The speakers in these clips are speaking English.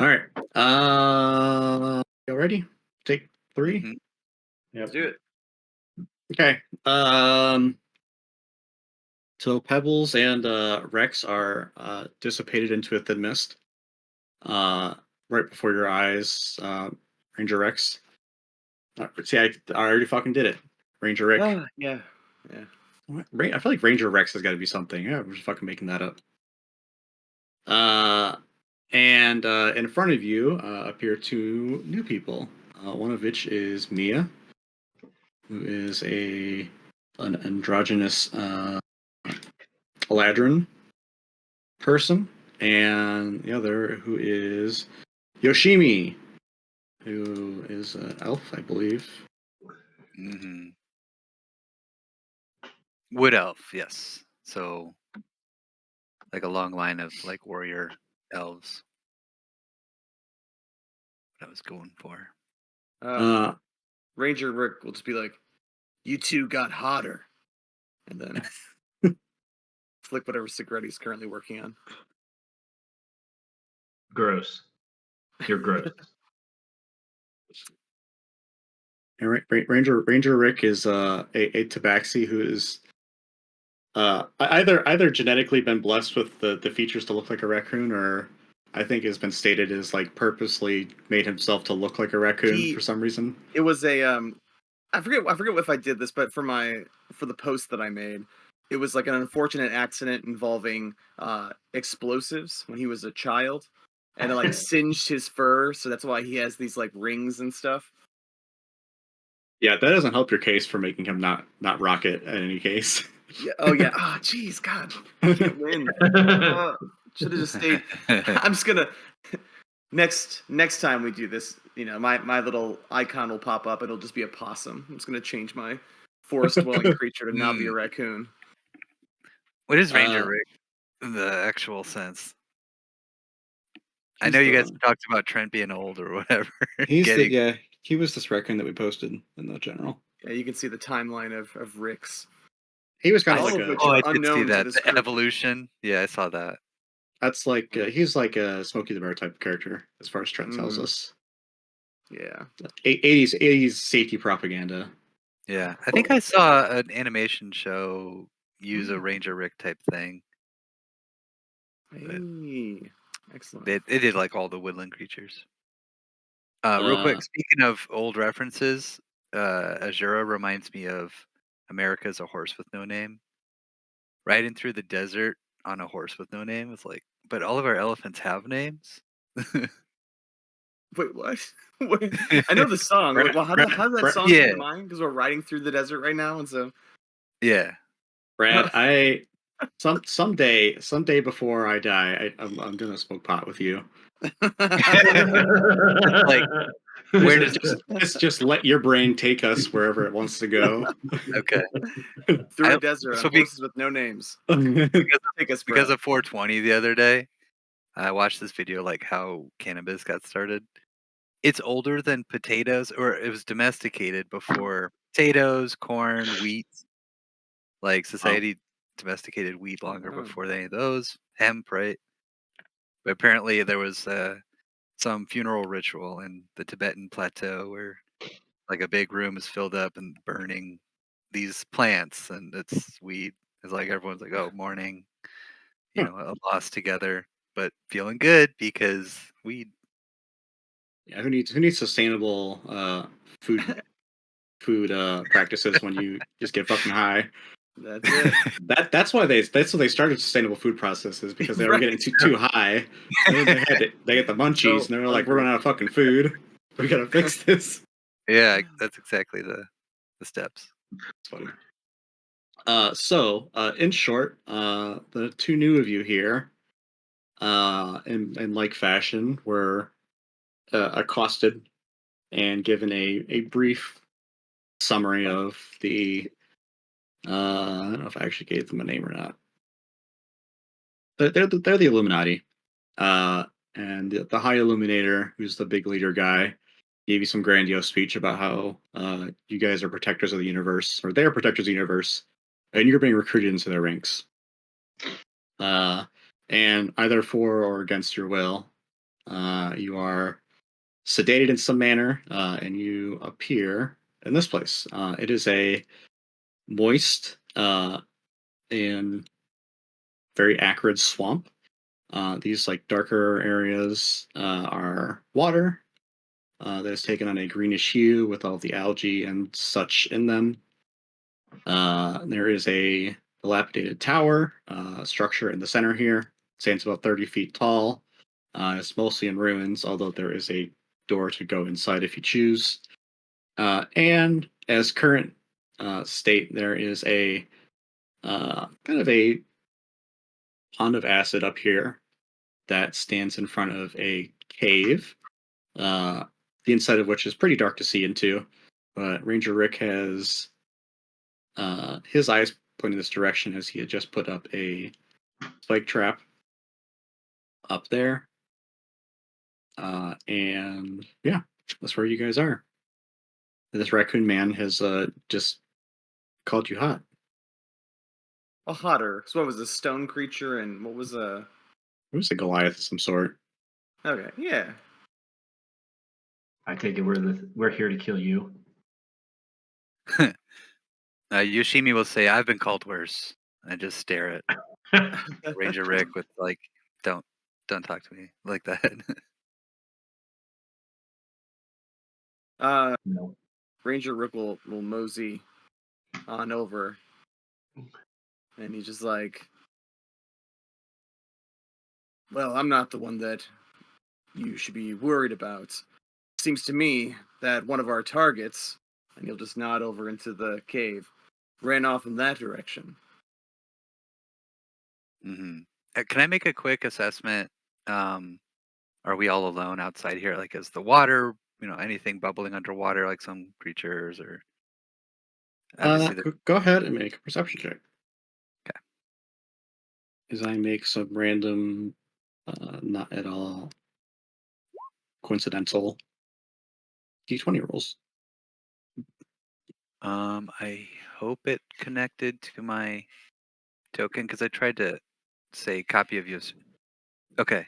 All right. You ready? Take 3. Mhm. Yep. Let's do it. Okay. So Pebbles and Rex are dissipated into a thin mist. Right before your eyes, Ranger Rex. See, I already fucking did it. Ranger Rick. Yeah. I feel like Ranger Rex has got to be something. Yeah, we're just fucking making that up. And in front of you appear 2 new people. One of which is Mia, who is an androgynous Eladrin person, and the other who is Yoshimi, who is an elf, I believe. Mhm. Wood elf, yes. So, like a long line of like warrior elves. What I was going for. Uh, Ranger Rick will just be like, "You two got hotter," and then flick whatever cigarette he's currently working on. Gross. You're gross. and Ranger Rick is a tabaxi who is either genetically been blessed with the features to look like a raccoon, or I think has been stated as like purposely made himself to look like a raccoon for some reason. It was a I forget if I did this, but for the post that I made, it was like an unfortunate accident involving explosives when he was a child, and it like singed his fur, so that's why he has these like rings and stuff. Yeah, that doesn't help your case for making him not Rocket in any case. Yeah. Oh yeah. Oh jeez, God, can't win. Should have just stayed. I'm just gonna next time we do this, my little icon will pop up. It'll just be a possum. I'm just gonna change my forest dwelling creature to now be a raccoon. What is Ranger Rick in the actual sense? I He's know you guys the- talked about Trent being old or whatever. he was this raccoon that we posted in the general. Yeah, you can see the timeline of Rick's. He was kind of All like of which Oh, are I did see unknown to that. this The group. evolution. Yeah, I saw that. that's like he's like a Smokey the Bear type of character as far as Trent tells us. Yeah. 80s safety propaganda. Yeah, I think I saw an animation show use a Ranger Rick type thing. Hey, excellent. They did like all the woodland creatures. Real quick, speaking of old references, Azura reminds me of America's a Horse with No Name. Riding through the desert on a horse with no name. It's like, but all of our elephants have names. Wait, what? Wait, I know the song. Wait, well, how did that song come to mind? Because we're riding through the desert right now, and so yeah. Brad, I someday before I die, I'm gonna smoke pot with you. Like, where does just let your brain take us wherever it wants to go. Okay. Through a desert on horses with no names. Because of 420 the other day, I watched this video like how cannabis got started. It's older than potatoes, or it was domesticated before potatoes, corn, wheat. Like society domesticated wheat longer before any of those. Hemp, right? But apparently there was some funeral ritual in the Tibetan plateau where like a big room is filled up and burning these plants, and it's weed. It's like everyone's like, oh, mourning, a loss together, but feeling good because weed. Yeah, who needs sustainable food practices when you just get fucking high? That's it. That's why they started sustainable food processes, because they were getting too high. They get the munchies, and they were like, we're running out of fucking food. We gotta fix this. Yeah, that's exactly the steps. It's funny. So in short, the 2 new of you here, in like fashion, were accosted and given a brief summary of the. I don't know if I actually gave them a name or not. They're the Illuminati, and the High Illuminator, who's the big leader guy, gave you some grandiose speech about how you guys are protectors of the universe, or they are protectors of the universe, and you're being recruited into their ranks. And either for or against your will, You are sedated in some manner, and you appear in this place. It is a moist and very acrid swamp. These like darker areas are water that has taken on a greenish hue with all the algae and such in them. There is a dilapidated tower structure in the center here. Stands about 30 feet tall. It's mostly in ruins, although there is a door to go inside if you choose. And as current state, there is a kind of a pond of acid up here that stands in front of a cave, uh, the inside of which is pretty dark to see into. But Ranger Rick has his eyes pointing this direction as he had just put up a spike trap up there. And yeah, that's where you guys are. This raccoon man has just called you hot. A hotter. So what was a stone creature and what was a? It was a Goliath of some sort. Okay, yeah. I take it we're here to kill you. Yoshimi will say, "I've been called worse." I just stare at Ranger Rick with like, "Don't talk to me like that." No. Ranger Rick will mosey on over, and he's just like, "Well, I'm not the one that you should be worried about. Seems to me that one of our targets," and he'll just nod over into the cave, ran off in that direction. Hmm. Can I make a quick assessment? Are we all alone outside here? Like, is the water, anything bubbling underwater, like some creatures, or obviously the Go ahead and make a perception check. Okay. As I make some random, not at all coincidental d20 rolls. I hope it connected to my token because I tried to say copy of Yoshimi. Okay,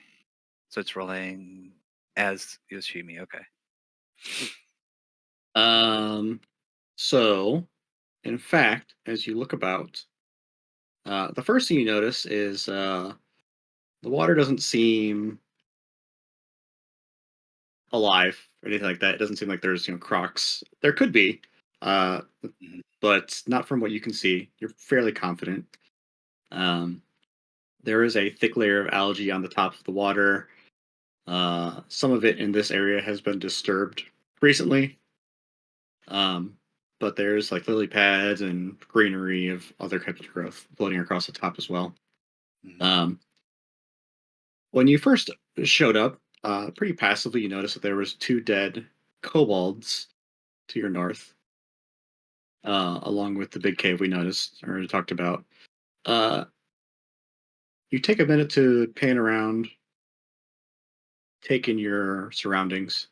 so it's rolling as Yoshimi. Okay. So, in fact, as you look about, the first thing you notice is the water doesn't seem alive or anything like that. It doesn't seem like there's crocs. There could be, uh, Mhm. but not from what you can see. You're fairly confident. Um, there is a thick layer of algae on the top of the water. Some of it in this area has been disturbed recently. Um, but there's like lily pads and greenery of other types of growth floating across the top as well. Mhm. When you first showed up, pretty passively, you noticed that there was two dead kobolds to your north, along with the big cave we noticed or talked about. Uh, you take a minute to pan around, take in your surroundings,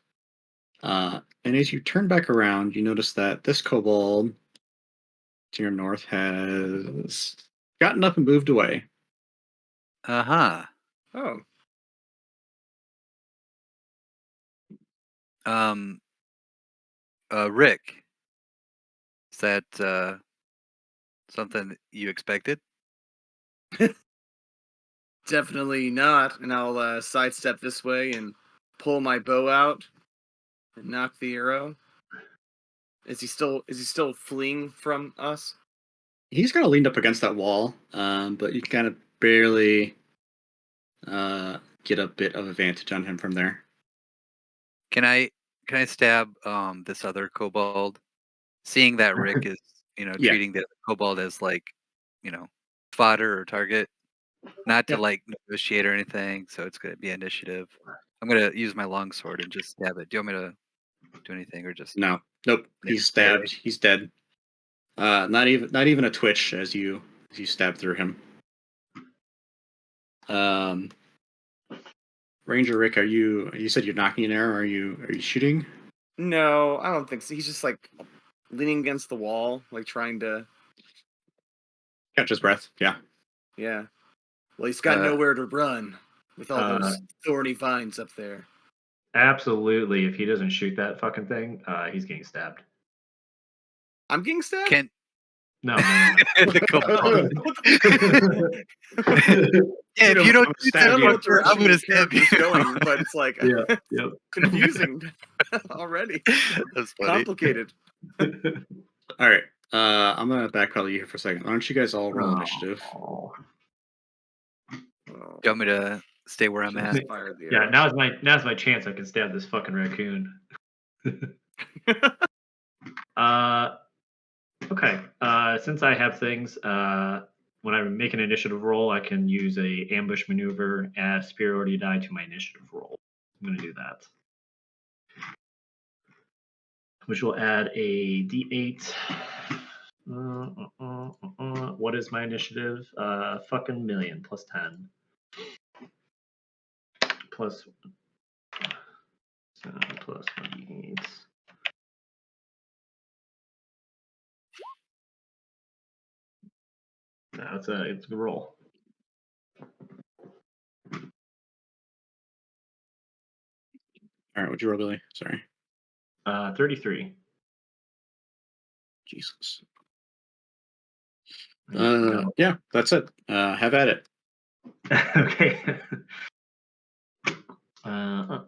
and as you turn back around, you notice that this kobold to your north has gotten up and moved away. Uh-huh. Oh, Um, Rick, is that something that you expected? definitely not. And I'll sidestep this way and pull my bow out and knock the arrow. Is he still fleeing from us? He's kind of leaned up against that wall, but you kind of barely get a bit of advantage on him from there. Can I stab this other kobold? Seeing that Rick is, Yeah. treating the kobold as like, you know, fodder or target, not to Yeah. like negotiate or anything, so it's gonna be initiative. I'm gonna use my longsword and just stab it. Do you want me to do anything or just No. Nope. nip He's it away? stabbed. He's dead. Not even a twitch as you stab through him. Um, Ranger Rick, are you said you're knocking an arrow? Are you shooting? No, I don't think so. He's just like leaning against the wall, like trying to. Catch his breath. Yeah. Yeah. Well, he's got Uh, nowhere to run. with all those thorny vines up there. Absolutely. If he doesn't shoot that fucking thing, he's getting stabbed. I'm getting stabbed? Can No. the kobold. Yeah, if you don't shoot I don't know what that fucker, I'm direction gonna this stab character's you. going, but it's like Yep. confusing already. That's funny. Complicated. All right. I'm gonna backpedal you here for a second. Why don't you guys all roll initiative? Oh. Do you want me to stay where I'm at? Fire the Yeah, arrow. now's my chance. I can stab this fucking raccoon. Okay. Since I have things, when I make an initiative roll, I can use a ambush maneuver, add superiority die to my initiative roll. I'm gonna do that. Which will add a d8. What is my initiative? Fucking million plus 10. Plus 1d8. No, it's a good roll. All right. What'd you roll, Billy? Sorry. 33. Jesus. Go. Yeah, that's it. Have at it. Okay. I'm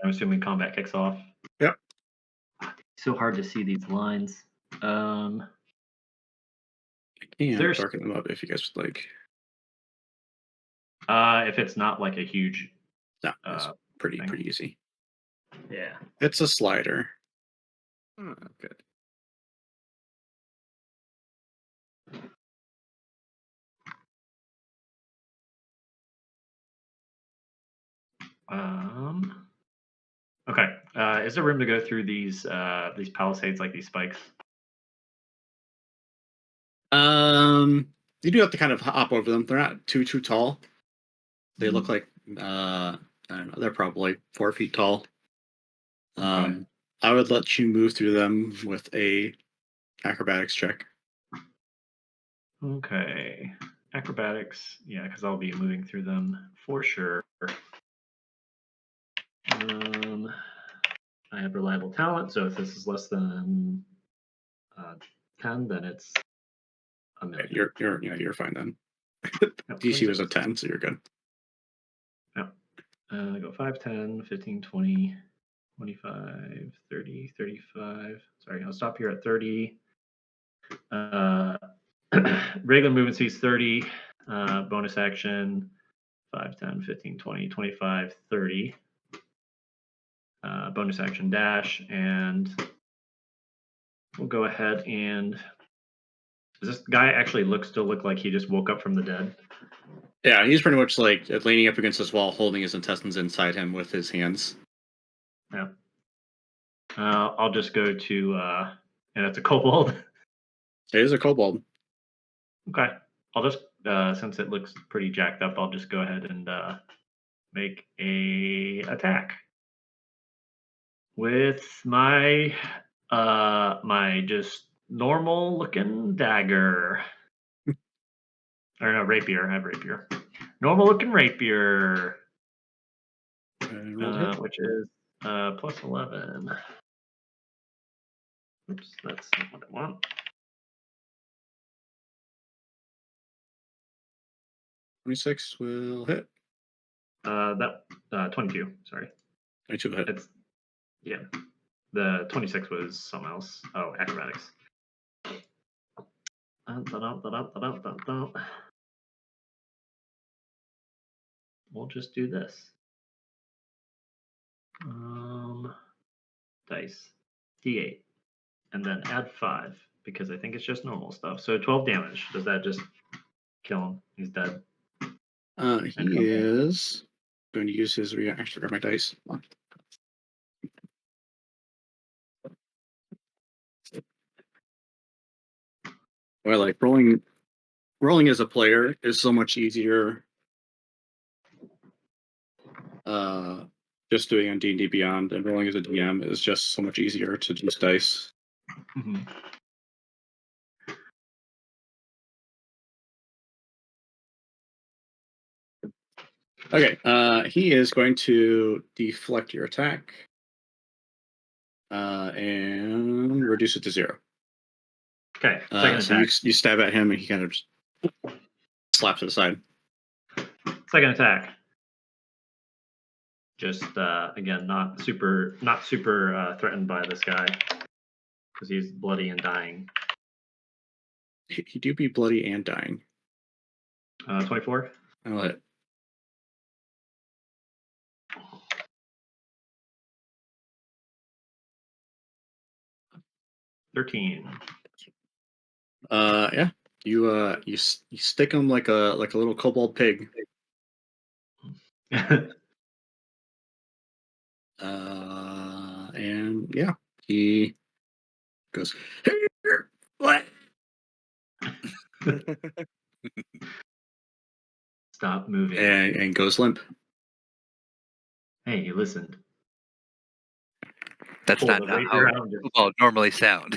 assuming combat kicks off. Yep. So hard to see these lines. I can There's- darken them up if you guys would like. If it's not like a huge, No, it's pretty easy. yeah. It's a slider. Oh, good. Okay. Is there room to go through these palisades, like these spikes? You do have to kind of hop over them. They're not too tall. They look like I don't know. They're probably 4 feet tall. Okay. I would let you move through them with a acrobatics check. Okay. Acrobatics, yeah, because I'll be moving through them for sure. I have reliable talent, so if this is less than 10, then it's a million. You're fine then. Yep, DC was 26. a 10, so you're good. Yep. I go 5, 10, 15, 20, 25, 30, 35. Sorry, I'll stop here at 30. Regular movement speed 30. Bonus action 5, 10, 15, 20, 25, 30. Bonus action dash, and we'll go ahead and does this guy actually still look like he just woke up from the dead? Yeah, he's pretty much like leaning up against this wall, holding his intestines inside him with his hands. Yeah. I'll just go to and it's a kobold. It is a kobold. Okay. I'll just since it looks pretty jacked up, I'll just go ahead and make a attack with my my just normal looking dagger. Or no, rapier. I have rapier. Normal looking rapier. Which is plus 11. Oops, that's not what I want. 26 will hit. 22. Sorry. 22 will hit. It's yeah. The 26 was something else. Oh, acrobatics. We'll just do this. Dice. D8. And then add 5 because I think it's just normal stuff. So 12 damage. Does that just kill him? He's dead. He is going to use his reaction to grab my dice. Well, like rolling as a player is so much easier. Just doing on D&D Beyond, and rolling as a DM is just so much easier to use dice. Mm-hmm. Okay. He is going to deflect your attack. And reduce it to 0. Okay. Second so attack. you stab at him, and he kind of just slaps to the side. Second attack. Just again, not super threatened by this guy because he's bloody and dying. He do be bloody and dying. 24. I'll hit. $13. Yeah. You stick him like a little kobold pig. And yeah, he goes, "Here, what?" Stop moving. and goes limp. Hey, you listened. That's Pull not the how rapier out and just- football normally sound.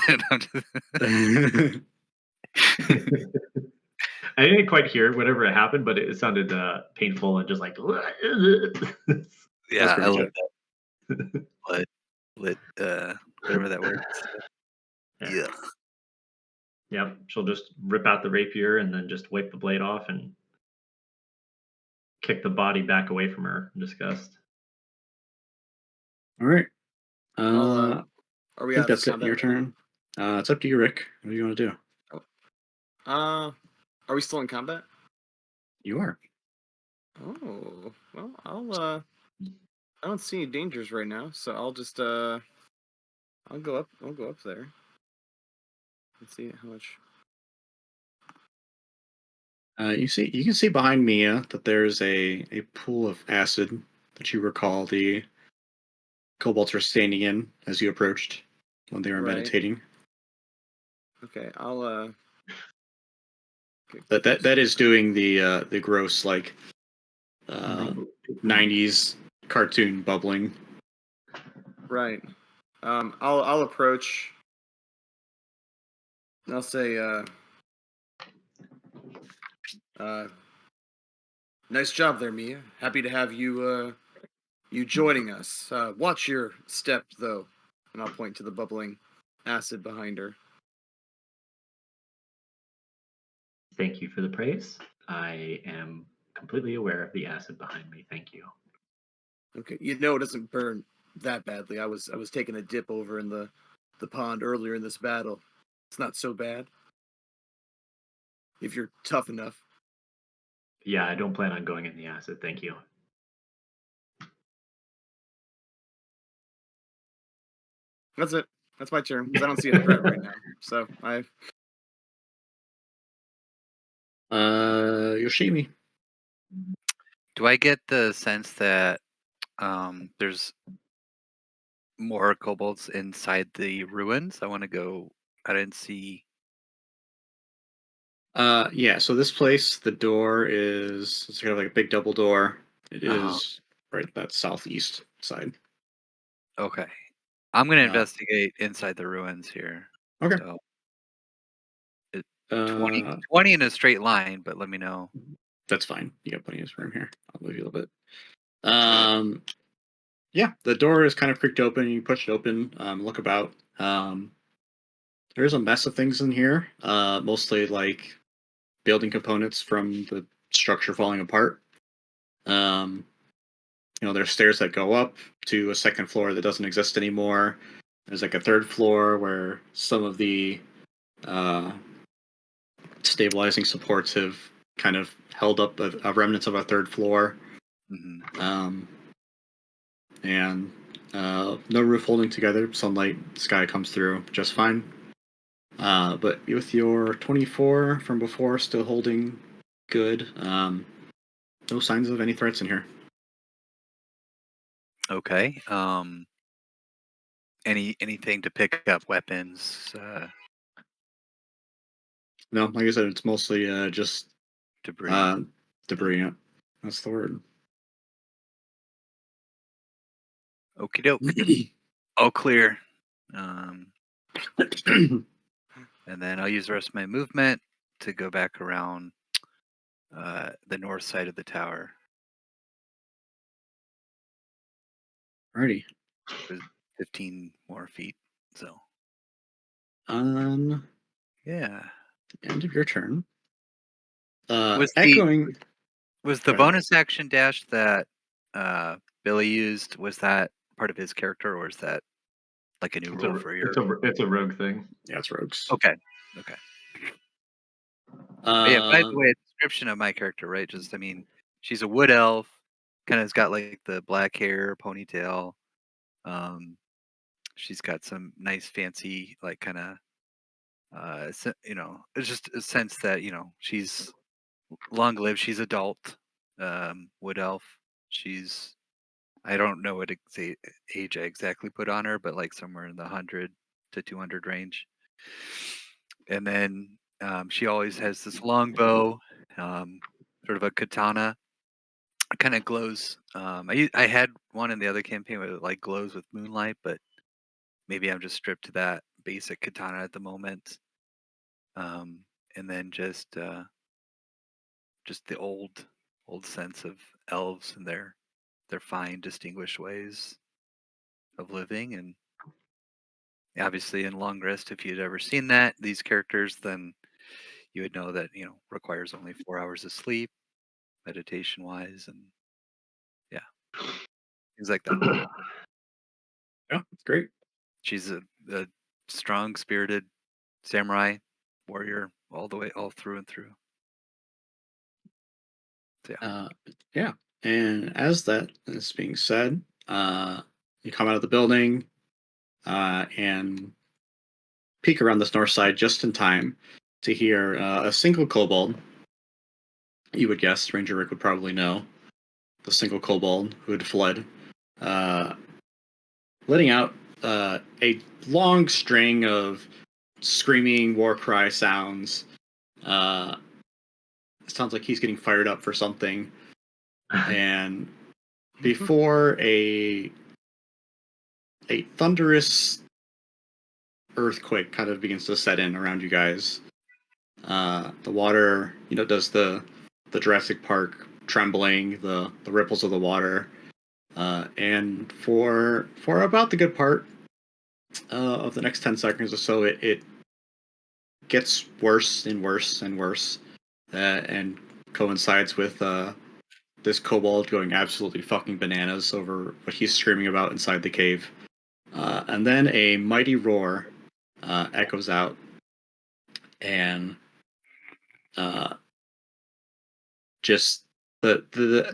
I didn't quite hear whatever happened, but it sounded painful and just like. Yeah, I pretty love that. Whatever that word is. Yeah. Yep, she'll just rip out the rapier and then just wipe the blade off and kick the body back away from her in disgust. All right. Are I we think out that's of it. Your combat? turn. It's up to you, Rick. What do you want to do? Are we still in combat? You are. Oh, well, I don't see any dangers right now, so I'll just I'll go up there. Let's see how much. You can see behind Mia that there's a pool of acid that you recall the kobolds were standing in as you approached when they were Right. meditating. Okay, I'll okay, That is doing the gross like 90s cartoon bubbling. right. I'll approach. And I'll say nice job there, Mia. Happy to have you joining us. Watch your step though. And I'll point to the bubbling acid behind her. Thank you for the praise. I am completely aware of the acid behind me. Thank you. Okay, it doesn't burn that badly. I was taking a dip over in the pond earlier in this battle. It's not so bad. If you're tough enough. Yeah, I don't plan on going in the acid. Thank you. That's it. That's my turn because I don't see a threat right now. So Yoshimi. Do I get the sense that there's more kobolds inside the ruins? I want to go. I didn't see. Yeah, so this place, the door it's kind of like a big double door. It is right at that southeast side. Okay. I'm going to Uh, investigate inside the ruins here. Okay. So, 20 Uh, in a straight line, but let me know. That's fine. You got plenty of room here. I'll move you a little bit. Yeah, the door is kind of creaked open. You push it open. Look about. There's a mess of things in here. Mostly like building components from the structure falling apart. There's stairs that go up to a second floor that doesn't exist anymore. There's like a third floor where some of the stabilizing supports have kind of held up a remnants of a third floor. Mm-hmm. And no roof holding together. Sunlight, sky comes through just fine. But with your 24 from before still holding good, no signs of any threats in here. Okay. Anything to pick up weapons? No, like I said, it's mostly just Debris. debris. Yeah. That's the word. Okie doke. All clear. And then I'll use the rest of my movement to go back around the north side of the tower. Alrighty. 15 more feet. So On yeah. the end of your turn, Was echoing. the Go ahead. bonus action dash that Billy used, was that part of his character, or is that like a new rule for your? It's a rogue thing. Yeah, it's rogues. Okay. Yeah, by the Um, way, a description of my character, right? Just, I mean, she's a wood elf, kind of has got like the black hair, ponytail. She's got some nice, fancy, like kind of, it's just a sense that she's long lived. She's adult, wood elf. She's, I don't know what age I exactly put on her, but like somewhere in the 100 to 200 range. And then she always has this long bow, sort of a katana. It kind of glows. I had one in the other campaign where it like glows with moonlight, but maybe I'm just stripped to that basic katana at the moment. And then just the old sense of elves and their fine, distinguished ways of living. And obviously in Long Rest, if you'd ever seen these characters, then you would know that requires only 4 hours of sleep, meditation wise, and things like that. yeah, it's great. She's a strong spirited samurai warrior all the way, all through and through. So, Yeah. And as that is being said, you come out of the building and peek around this north side just in time to hear a single kobold. You would guess, Ranger Rick would probably know, the single kobold who had fled, letting out a long string of screaming war cry sounds. It sounds like he's getting fired up for something. And before a thunderous earthquake kind of begins to set in around you guys, the water, does the Jurassic Park trembling, the ripples of the water, and for about the good part of the next 10 seconds or so, it gets worse and worse and worse, and coincides with this kobold going absolutely fucking bananas over what he's screaming about inside the cave. And then a mighty roar echoes out, and just the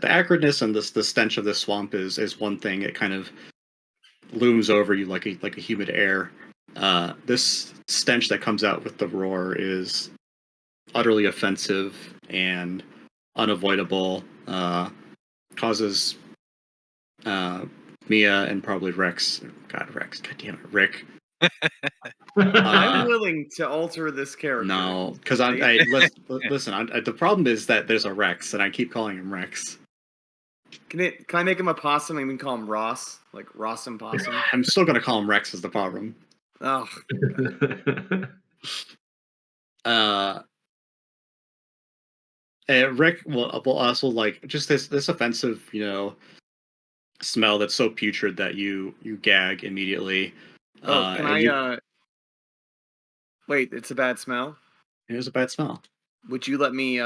acridness and the stench of this swamp is one thing. It kind of looms over you like a humid air. This stench that comes out with the roar is utterly offensive and unavoidable. Causes Mia and probably Rex. God damn it, Rick. I'm willing to alter this character. No, because listen. The problem is that there's a Rex, and I keep calling him Rex. Can I make him a possum and we can call him Ross, like Ross and Possum? I'm still gonna call him Rex. Is the problem? Oh, Rick will also like just this offensive, smell that's so putrid that you gag immediately. can I? Wait, it's a bad smell. It was a bad smell. Would you let me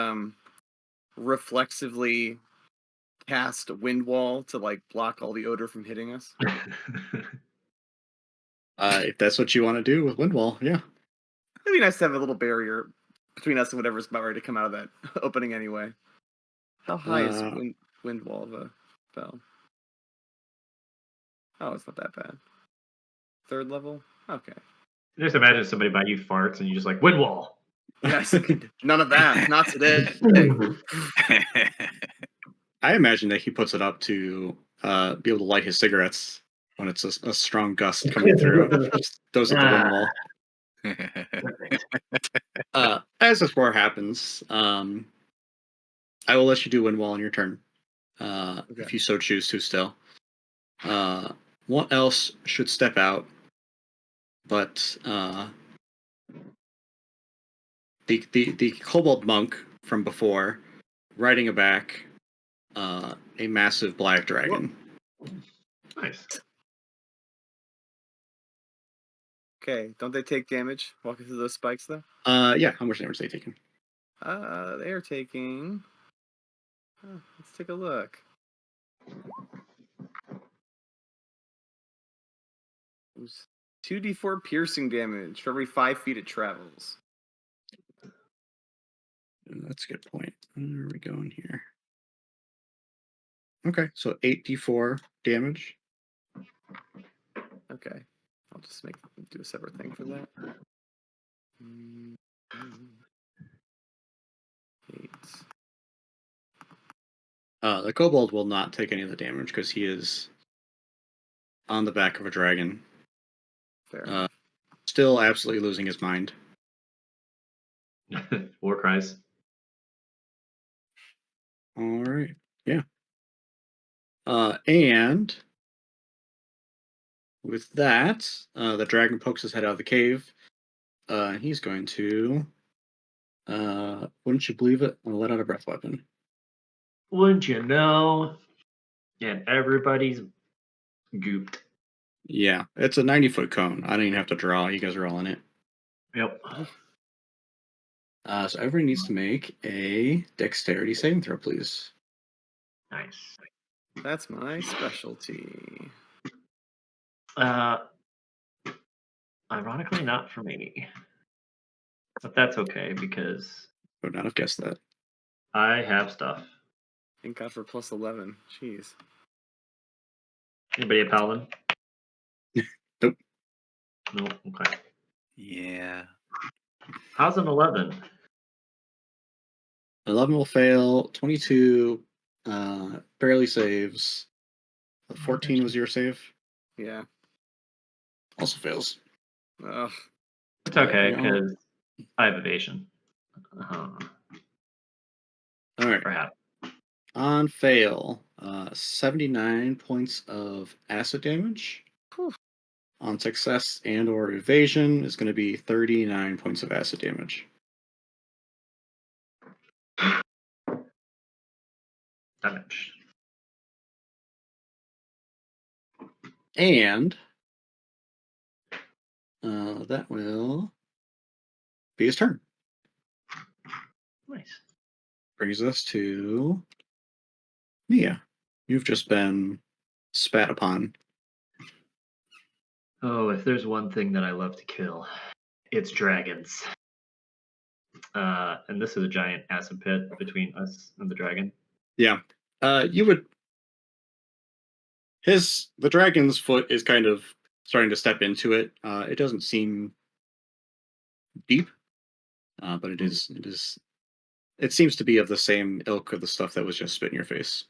reflexively cast Wind Wall to like block all the odor from hitting us? If that's what you want to do with Windwall, yeah. It'd be nice to have a little barrier between us and whatever's about ready to come out of that opening anyway. How high is Wind Wall of a spell? Oh, it's not that bad. 3rd level? Okay. Just imagine somebody by you farts and you just like, wind wall. Yes, none of that. Not today. I imagine that he puts it up to be able to light his cigarettes when it's a strong gust coming through. Just those at the wind wall. As this war happens, I will let you do wind wall on your turn, if you so choose to. Still, what else should step out? But the kobold monk from before, riding a back a massive black dragon. Nice. Okay, don't they take damage walking through those spikes though? Yeah. How much damage are they taking? They are taking. Let's take a look. 2d4 piercing damage for every 5 feet it travels. That's a good point. Where are we going here? Okay, so 8d4 damage. Okay, I'll just do a separate thing for that. 8. The kobold will not take any of the damage because he is on the back of a dragon. Fair enough. Still absolutely losing his mind. War cries. All right. Yeah. And with that, the dragon pokes his head out of the cave. He's going to, wouldn't you believe it, let out a breath weapon. Wouldn't you know? And everybody's gooped. Yeah, it's a 90-foot cone. I don't even have to draw. You guys are all in it. Yep. So everyone needs to make a dexterity saving throw, please. Nice. That's my specialty. Ironically, not for me. But that's okay because Would not have guessed that. I have stuff. Thank God for plus 11. Jeez. Anybody a paladin? Nope. No. Okay. Yeah. How's an 11? 11 will fail. 22 barely saves. 14 was your save. Yeah. Also fails. Ugh. It's okay Yeah. because I have evasion. All right. Perhaps. On fail, 79 points of acid damage. Whew. On success and or evasion is going to be 39 points of acid damage. Damage. And that will be his turn. Nice. Brings us to Mia. You've just been spat upon. Oh, if there's one thing that I love to kill, it's dragons. And this is a giant acid pit between us and the dragon. Yeah. You would. The dragon's foot is kind of starting to step into it. It doesn't seem deep, but it is. It is. It seems to be of the same ilk of the stuff that was just spit in your face.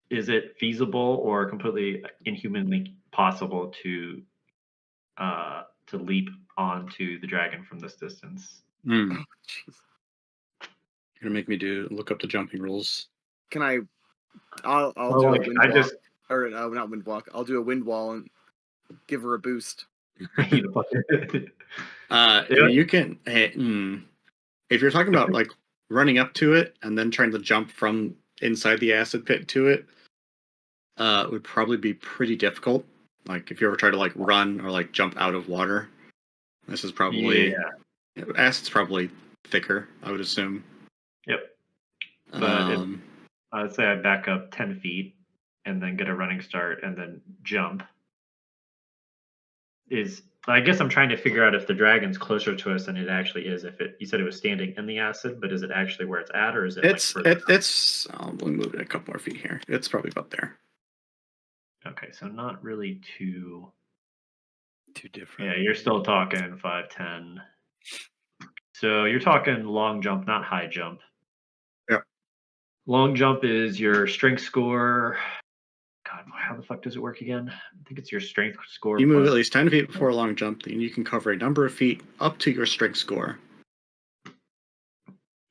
Is it feasible or completely inhumanly possible to leap onto the dragon from this distance? Jeez. You're gonna make me look up the jumping rules. Can I? I'll Oh, do a like, wind I walk. just- Or not wind walk. I'll do a wind wall and give her a boost. You know, I mean, you can. If you're talking about like running up to it and then trying to jump from inside the acid pit to it, would probably be pretty difficult. Like if you ever try to like run or like jump out of water, this is probably acid's probably thicker. I would assume. Yep. But I would say I back up 10 feet and then get a running start and then jump. I guess I'm trying to figure out if the dragon's closer to us than it actually is. You said it was standing in the acid, but is it actually where it's at, or is it? It's. We'll move it a couple more feet here. It's probably about there. Okay, so not really too different. Yeah, you're still talking 5, 10. So you're talking long jump, not high jump. Yeah. Long jump is your strength score. God, how the fuck does it work again? I think it's your strength score. You move plus- at least 10 feet before a long jump, then you can cover a number of feet up to your strength score.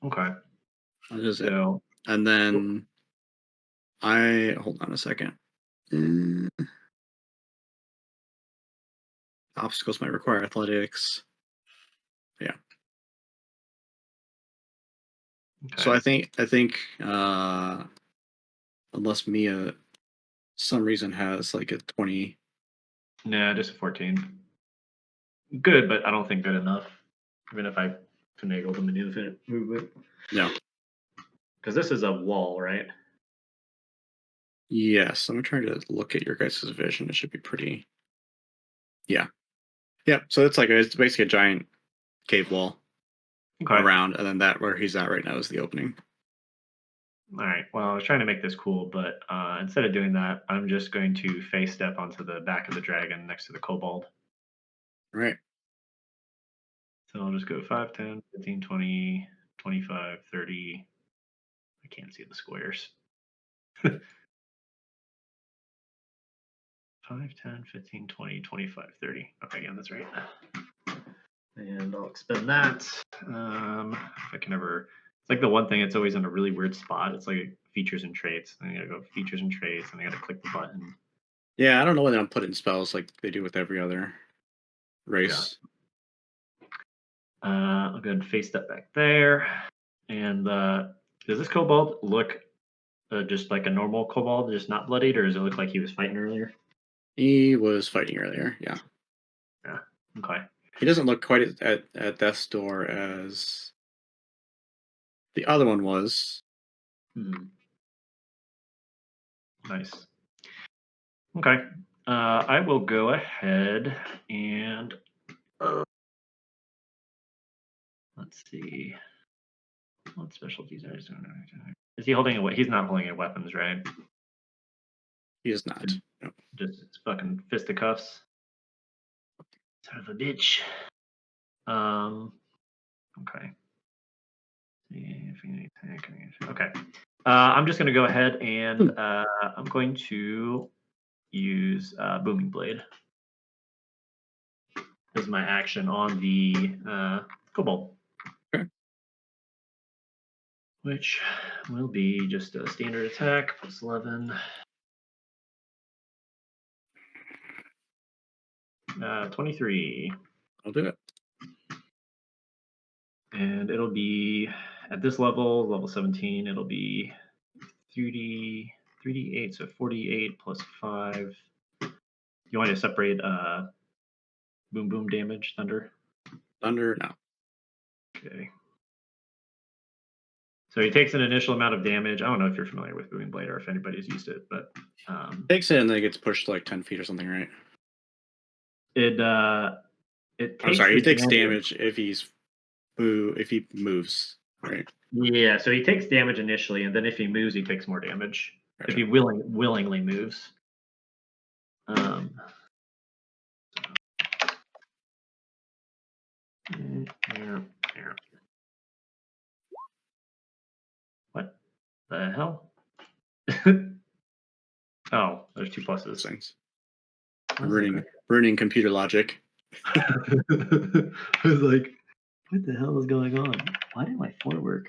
Okay. That is it. So And then hold on a second. Obstacles might require athletics. Yeah. okay. So I think unless Mia some reason has like a 20. Nah, just a 14. Good, but I don't think good enough. Even if I finagle the movement. No. Because this is a wall, right? Yes, I'm trying to look at your guys' vision. It should be pretty. Yeah. Yeah. So it's basically a giant cave wall Okay. around, and then that where he's at right now is the opening. All right. Well, I was trying to make this cool, but instead of doing that, I'm just going to face step onto the back of the dragon next to the kobold. Right. So I'll just go 5, 10, 15, 20, 25, 30. I can't see the squares. 5, 10, 15, 20, 25, 30. Okay, yeah, that's right. And I'll expend that. If I can ever. It's like the one thing, it's always in a really weird spot. It's like features and traits. And I gotta go features and traits, and I gotta click the button. Yeah, I don't know whether I'm putting spells like they do with every other race. I'll go ahead and face step back there. And does this kobold look just like a normal kobold, just not bloodied, or does it look like he was fighting earlier? He was fighting earlier. Yeah. Yeah. Okay. He doesn't look quite at death's door as the other one was. Nice. Okay. I will go ahead and let's see. What specialties are his? Is he holding a? He's not holding any weapons, right? He is not. No. Just fucking fisticuffs. Son of a bitch. Okay. Okay. I'm just gonna go ahead and I'm going to use Booming Blade as my action on the kobold. Okay. Which will be just a standard attack plus 11. 23. I'll do it. And it'll be at this level 17, it'll be 3d8, so 48 plus 5. You want to separate boom damage, thunder? Thunder, no. Okay. So he takes an initial amount of damage. I don't know if you're familiar with Booming Blade or if anybody's used it, but Takes it and then it gets pushed like 10 feet or something, right? it takes. I'm sorry, he this takes damage if he moves, right? Yeah, so he takes damage initially, and then if he moves, he takes more damage. Gotcha. If he willingly moves. What the hell? Oh, there's 2 pluses. Those things. Why is that Ruining computer logic. I was like, what the hell is going on? Why did my 4 work?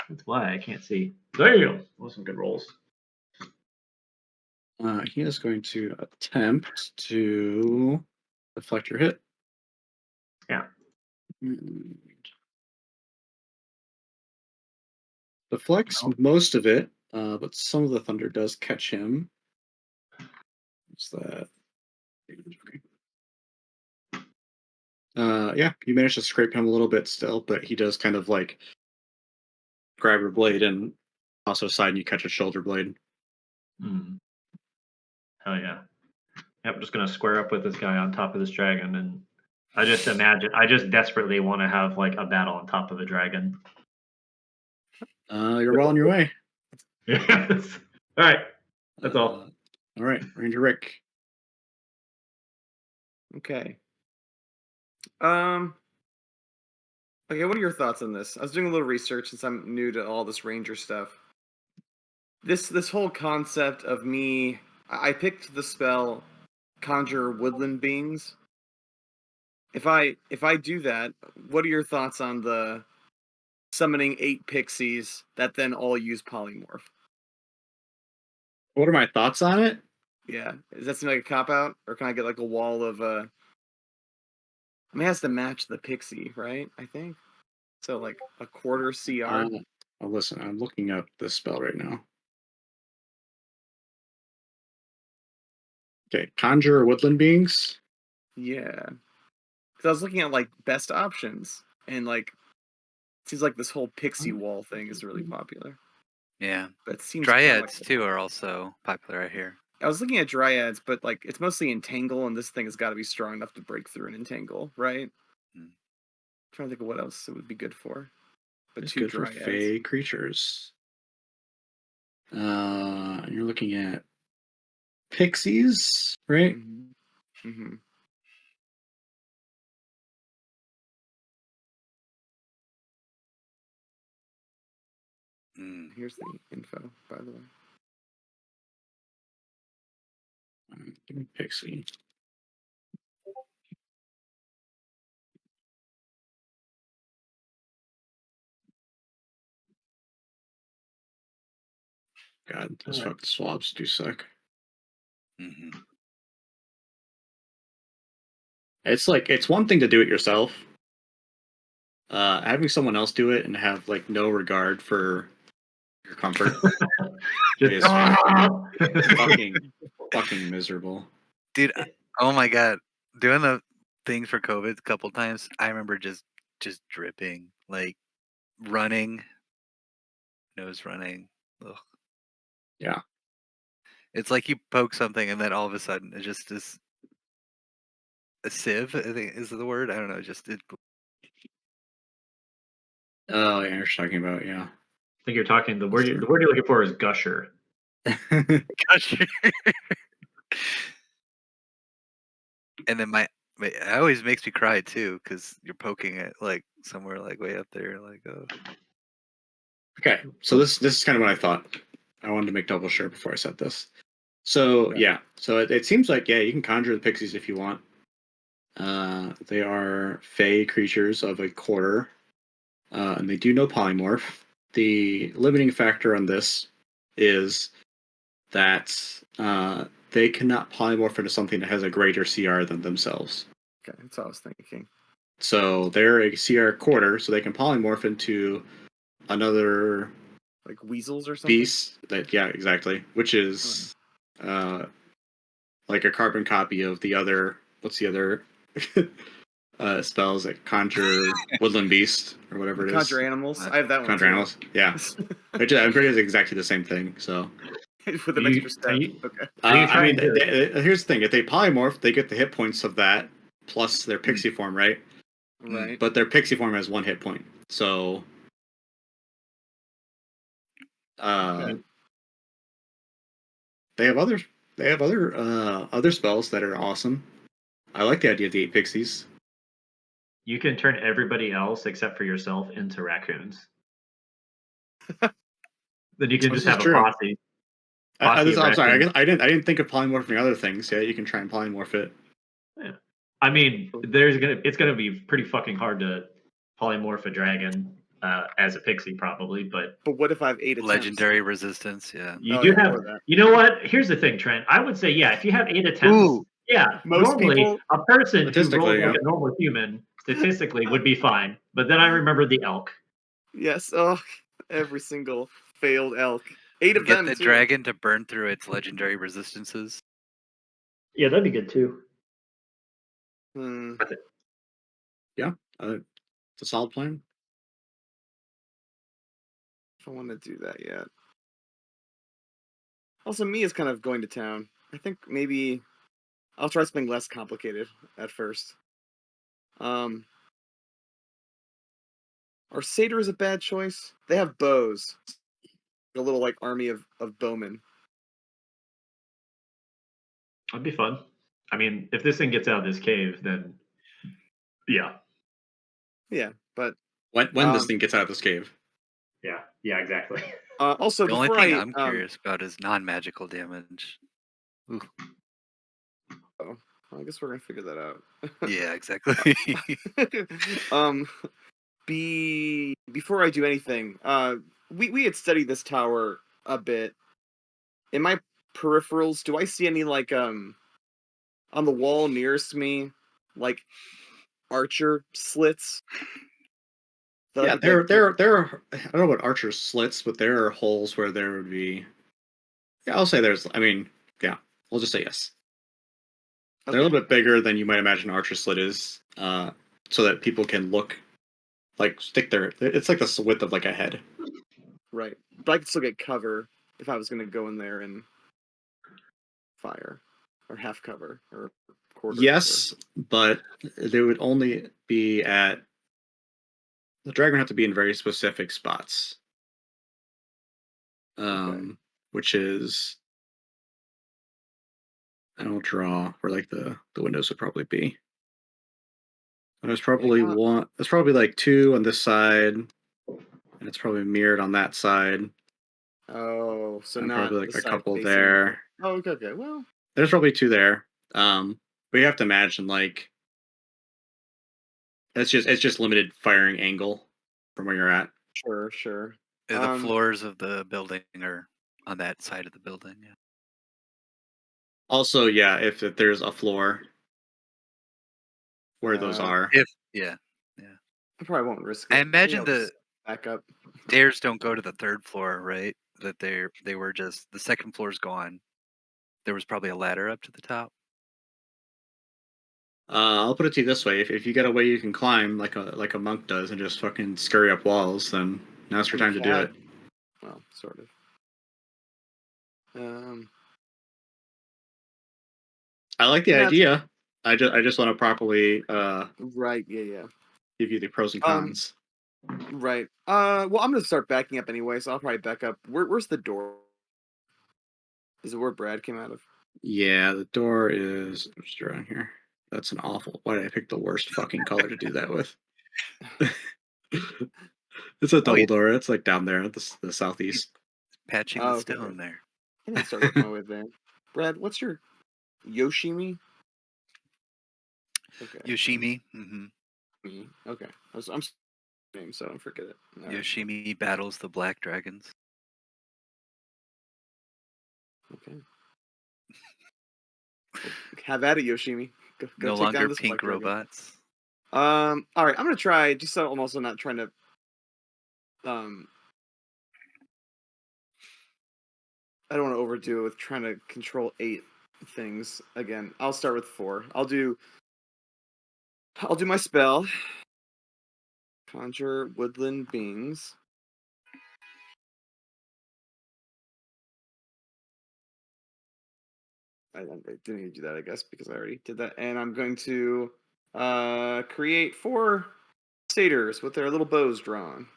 That's why I can't see. There you go. Those are some good rolls. He is going to attempt to deflect your hit. Yeah. Deflects most of it, but some of the thunder does catch him. What's that? Okay. Yeah, you manage to scrape him a little bit still, but he does kind of like grab your blade and also side and you catch a shoulder blade. Hell yeah. Yep, I'm just gonna square up with this guy on top of this dragon, and I just desperately want to have like a battle on top of a dragon. You're well on your way. Yes. All right. That's all. All right, Ranger Rick. Okay. Okay, what are your thoughts on this? I was doing a little research since I'm new to all this ranger stuff. This whole concept of me, I picked the spell Conjure Woodland Beings. If I do that, what are your thoughts on the summoning 8 pixies that then all use polymorph? What are my thoughts on it? Yeah, does that seem like a cop out, or can I get like a wall of I mean, it has to match the pixie, right? I think so, like a quarter CR. Listen, I'm looking up this spell right now. Okay, conjure woodland beings. Yeah. Because I was looking at like best options, and like it seems like this whole pixie wall thing is really popular. Yeah. That seems kinda Dryads like too are also popular right here. I was looking at dryads, but like it's mostly entangle, and this thing has got to be strong enough to break through an entangle, right? Hmm. Trying to think of what else it would be good for. But It's 2 good for dryads. fey creatures. You're looking at pixies, right? Mm-hmm. Mm. Here's the info, by the way. Give me pixie. God, those Alright. fucking swabs do suck. Hmm. It's like it's one thing to do it yourself. Having someone else do it and have like no regard for your comfort is fucking miserable. Dude, oh my god, doing the thing for COVID a couple times. I remember just dripping, like running, nose running. Ugh. Yeah. It's like you poke something and then all of a sudden it just is a sieve. I think is the word. I don't know. Just it. Oh yeah, you're talking about yeah. I think you're talking the word you're looking for is gusher. Gosh. And then it always makes me cry too because you're poking it like somewhere like way up there, like oh. Okay, so this is kind of what I thought. I wanted to make double sure before I said this. So Okay. yeah, so it seems like yeah, you can conjure the pixies if you want. They are fey creatures of a quarter, and they do no polymorph. The limiting factor on this is that they cannot polymorph into something that has a greater CR than themselves. Okay, that's what I was thinking. So they're a CR quarter, so they can polymorph into another Like weasels or something? beast. That yeah, exactly. Which is like a carbon copy of the other. What's the other spells? Like conjure woodland beast or whatever it is. Conjure animals. I have that Conjure one animals. Yeah, which I'm pretty it's exactly the same thing. So with an extra step. Okay. I mean, here's the thing: if they polymorph, they get the hit points of that plus their pixie form, right? Right. But their pixie form has 1 hit point, so Okay. they have other spells that are awesome. I like the idea of the 8 pixies. You can turn everybody else except for yourself into raccoons. Then you can This just is have a true. posse. I'm of sorry, raccoons. I didn't think of polymorphing other things. Yeah, you can try and polymorph it. Yeah. I mean, it's gonna be pretty fucking hard to polymorph a dragon as a pixie, probably. But what if I have 8 attempts? Legendary resistance, yeah. you do have. You know what? Here's the thing, Trent. I would say, yeah, if you have 8 attempts, Ooh. yeah, Most normally people- a person who Statistically, rolled like a normal human statistically would be fine. But then I remember the elk. Yes. Oh, every single failed elk. 8 of Get them the too. dragon to burn through its legendary resistances. Yeah, that'd be good too. Yeah, it's a solid plan. I don't want to do that yet. Also, Mia's kind of going to town. I think maybe I'll try something less complicated at first. Are satyrs a bad choice? They have bows. A little like army of bowmen. That'd be fun. I mean, if this thing gets out of this cave, then yeah. Yeah, but when this thing gets out of this cave. Yeah, exactly. Also, The only before thing I I'm curious about is non-magical damage. Ooh. Oh, I guess we're gonna figure that out. Yeah, exactly. Before I do anything, we had studied this tower a bit. In my peripherals, do I see any like on the wall nearest me, like archer slits? Yeah, there are. I don't know about archer slits, but there are holes where there would be. Yeah, I'll say there's. I mean, yeah, we'll just say yes. They're a little bit bigger than you might imagine archer slit is, so that people can look, like stick their. It's like the width of like a head. Right, but I could still get cover if I was going to go in there and fire, or half cover, or quarter. Yes, but they would only be at. The dragon would have to be in very specific spots. Which is. I'll draw where like the windows would probably be. There's probably one. There's probably like two on this side, and it's probably mirrored on that side. Oh, so and not probably like the a side couple facing there. Oh, okay. Well, there's probably two there. But you have to imagine like it's just limited firing angle from where you're at. Sure. The floors of the building are on that side of the building. Yeah. Also, yeah, if there's a floor where those are. Yeah. I probably won't risk it. I imagine Maybe I'll the just back up. stairs don't go to the third floor, right? That they were just the second floor's gone. There was probably a ladder up to the top. I'll put it to you this way: if you get a way you can climb like a monk does and just fucking scurry up walls, then now's your time to do it. Well, sort of. I like the idea. I just want to properly right. Yeah. give you the pros and cons. Right. Well, I'm gonna start backing up anyway, so I'll probably back up. Where's the door? Is it where Brad came out of? Yeah, the door is just around here. That's an awful. Why did I pick the worst fucking color to do that with? It's a double door. It's like down there at the southeast. Patching the stone there. I'm gonna start working my way there. Brad, what's your Yoshimi? Okay. Yoshimi. Mm-hmm. Okay. I'm name, so don't forget it. Yoshimi battles the black dragons. Okay. Have at it, Yoshimi. Go no take longer down this pink robots. All right, I'm gonna try. Just so I'm also not trying to. I don't want to overdo it with trying to control 8 things again. I'll start with 4. I'll do my spell. Conjure woodland beings. I didn't need to do that, I guess, because I already did that. And I'm going to create 4 satyrs with their little bows drawn.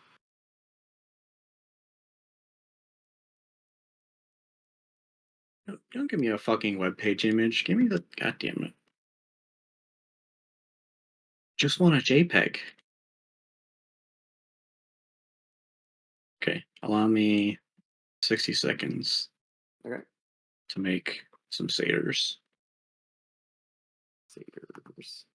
Don't give me a fucking webpage image. Give me the goddamn it. Just want a JPEG. Okay, allow me 60 seconds. Okay. To make some satyrs. Satyrs.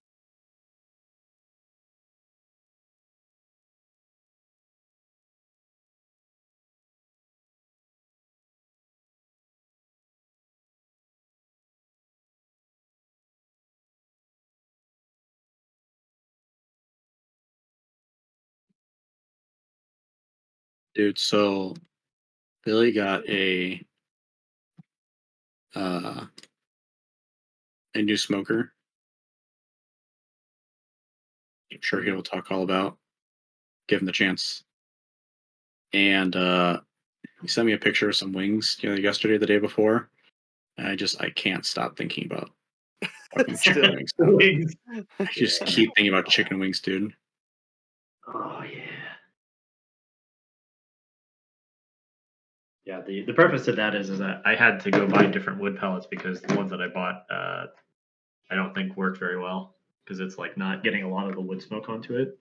Dude, so Billy got a new smoker. I'm sure he will talk all about. Give him the chance. And he sent me a picture of some wings, yesterday, the day before. And I can't stop thinking about fucking chicken wings. I just keep thinking about chicken wings, dude. Oh yeah. Yeah, the purpose of that is that I had to go buy different wood pellets because the ones that I bought I don't think worked very well because it's like not getting a lot of the wood smoke onto it.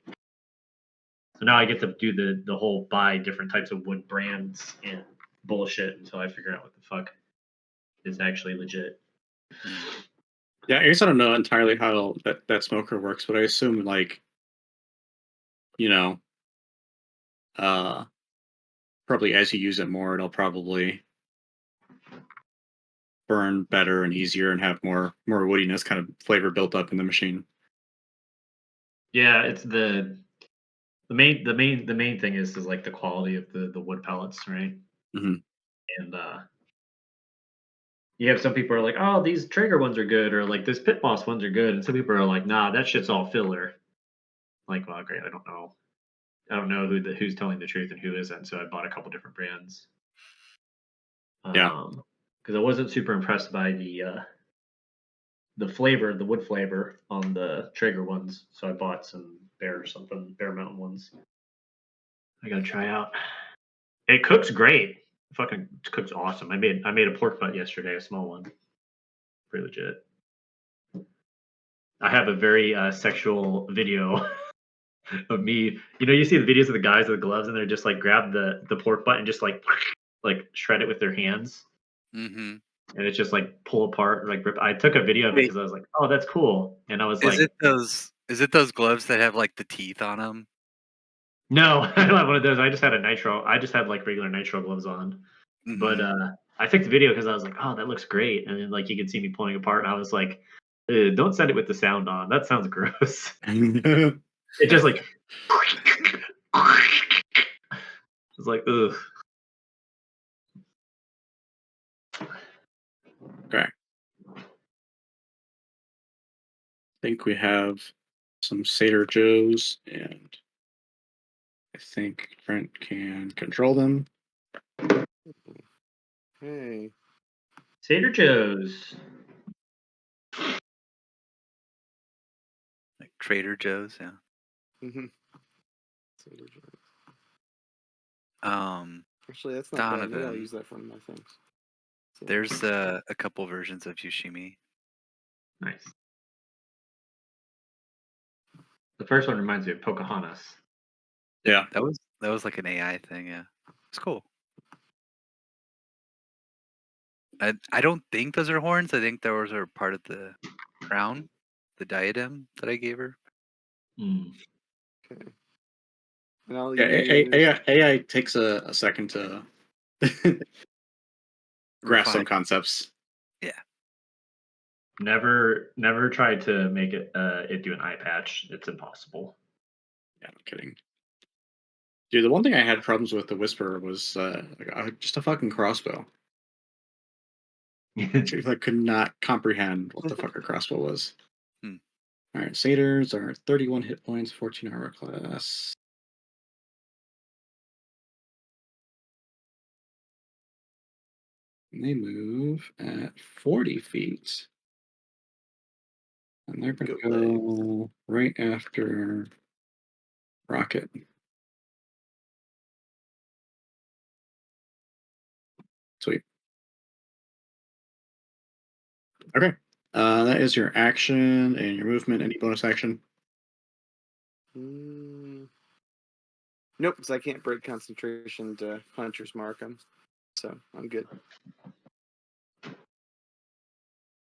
So now I get to do the whole buy different types of wood brands and bullshit until I figure out what the fuck is actually legit. Yeah, I guess I don't know entirely how that smoker works, but I assume like, probably as you use it more, it'll probably burn better and easier and have more woodiness kind of flavor built up in the machine. Yeah, it's the main thing is like the quality of the wood pellets, right? Mm-hmm. And you have some people are like, oh, these Traeger ones are good, or like this Pit Boss ones are good, and some people are like, nah, that shit's all filler. Like, well, great, I don't know who's telling the truth and who isn't. So I bought a couple different brands. Yeah. Because I wasn't super impressed by the flavor, the wood flavor on the Traeger ones. So I bought some Bear Mountain ones. I gotta try out. It cooks great. It fucking cooks awesome. I made a pork butt yesterday, a small one. Pretty legit. I have a very sexual video of me. You see the videos of the guys with the gloves and they're just like grab the pork butt and just like shred it with their hands. Mm-hmm. And it's just like pull apart, like rip. I took a video of it because I was like, oh, that's cool. And I was Is it those gloves that have like the teeth on them? No, I don't have one of those. I just had like regular nitro gloves on. Mm-hmm. But I took the video because I was like, oh, that looks great. And then like you could see me pulling apart. And I was like, don't send it with the sound on. That sounds gross. It just like it's like, ugh. Okay. I think we have some Seder Joes, and I think Brent can control them. Hey. Seder Joe's. Like Trader Joe's, yeah. Mm-hmm. Actually, that's not bad. Maybe I'll Donovan. use that for one of my things. So, There's a couple versions of Yushimi. Nice. The first one reminds me of Pocahontas. Yeah. That was like an AI thing, yeah. It's cool. I don't think those are horns. I think those are part of the crown, the diadem that I gave her. Mm. okay. And I'll Yeah, use... AI takes a second to grasp some Refine. concepts. Yeah. Never tried to make it do an eye patch. It's impossible. Yeah, no kidding. Dude, the one thing I had problems with the Whisper was just a fucking crossbow. I could not comprehend what the fuck a crossbow was. Hmm. All right, Satyrs are 31 hit points, 14 armor class. And they move at 40 feet. And they're going to go right after Rocket. Sweet. Okay. That is your action and your movement. Any bonus action? Nope, because I can't break concentration to Hunter's Mark him. So I'm good.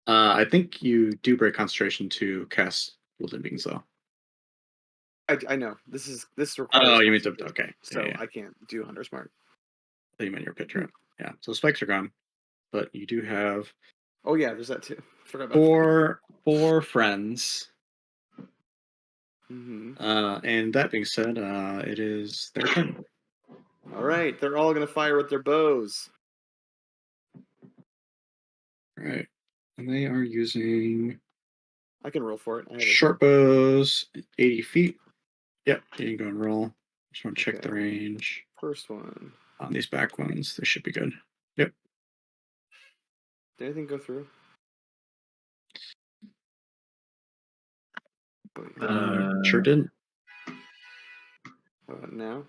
I think you do break concentration to cast Wielding Beings, though. I know. This requires... Oh, you mean to... Okay. So yeah. I can't do Hunter's Mark. I thought you meant your picture. Yeah, so spikes are gone. But you do have... Oh, yeah, there's that too. Forgot about four friends. Mm-hmm. And that being said, it is their turn. All right, they're all going to fire with their bows. All right. And they are using... I can roll for it. I have short bows, 80 feet. Yep, you can go and roll. Just want to check the range. First one. On these back ones, they should be good. Yep. Did anything go through? Sure didn't. Now?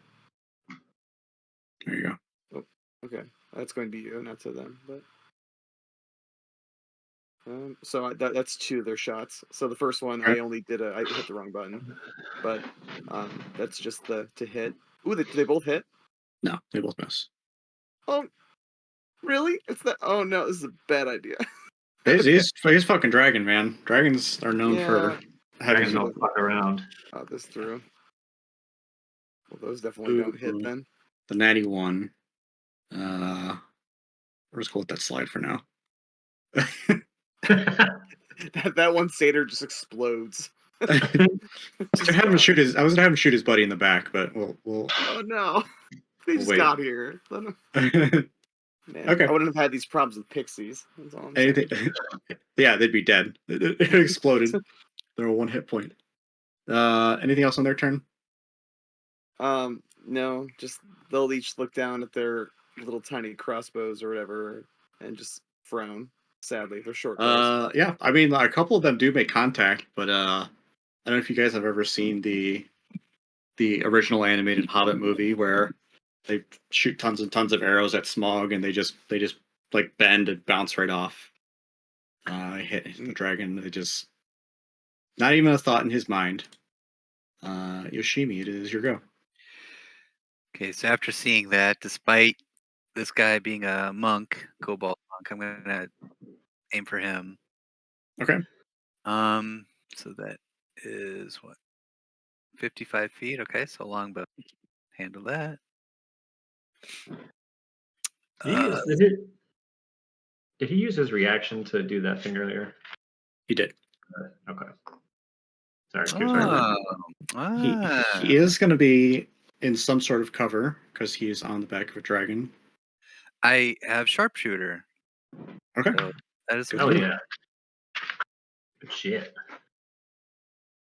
There you go. Oh, okay. That's going to be you, not to them. But so that's two of their shots. So the first one, I only did I hit the wrong button, but that's just to hit. Ooh, they both hit? No, they both miss. Oh, really? It's that? Oh no, this is a bad idea. He's fucking dragon, man. Dragons are known for having no fuck around. This through. Well, those definitely don't hit then. The natty one. We're just going to let that slide for now. that one satyr just explodes. I was gonna have him shoot his buddy in the back, but we'll Oh no! They just got here. Man, Okay. I wouldn't have had these problems with pixies. That's all I'm Anything? saying. Yeah, they'd be dead. It exploded. They're a 1 hit point. Anything else on their turn? No, just they'll each look down at their little tiny crossbows or whatever and just frown. Sadly, they're short bows. Yeah. I mean, a couple of them do make contact, but I don't know if you guys have ever seen the original animated Hobbit movie where they shoot tons and tons of arrows at Smaug and they just like bend and bounce right off. Hit the dragon. They just not even a thought in his mind. Yoshimi, it is your go. Okay, so after seeing that, despite this guy being a monk, Cobalt monk, I'm gonna aim for him. Okay. So that is what 55 feet. Okay, so longbow. Handle that. Did he use his reaction to do that thing earlier? He did. Okay. Sorry. Here's my He is going to be in some sort of cover because he is on the back of a dragon. I have sharpshooter. Okay. So that is Good Oh deal. yeah. Good shit.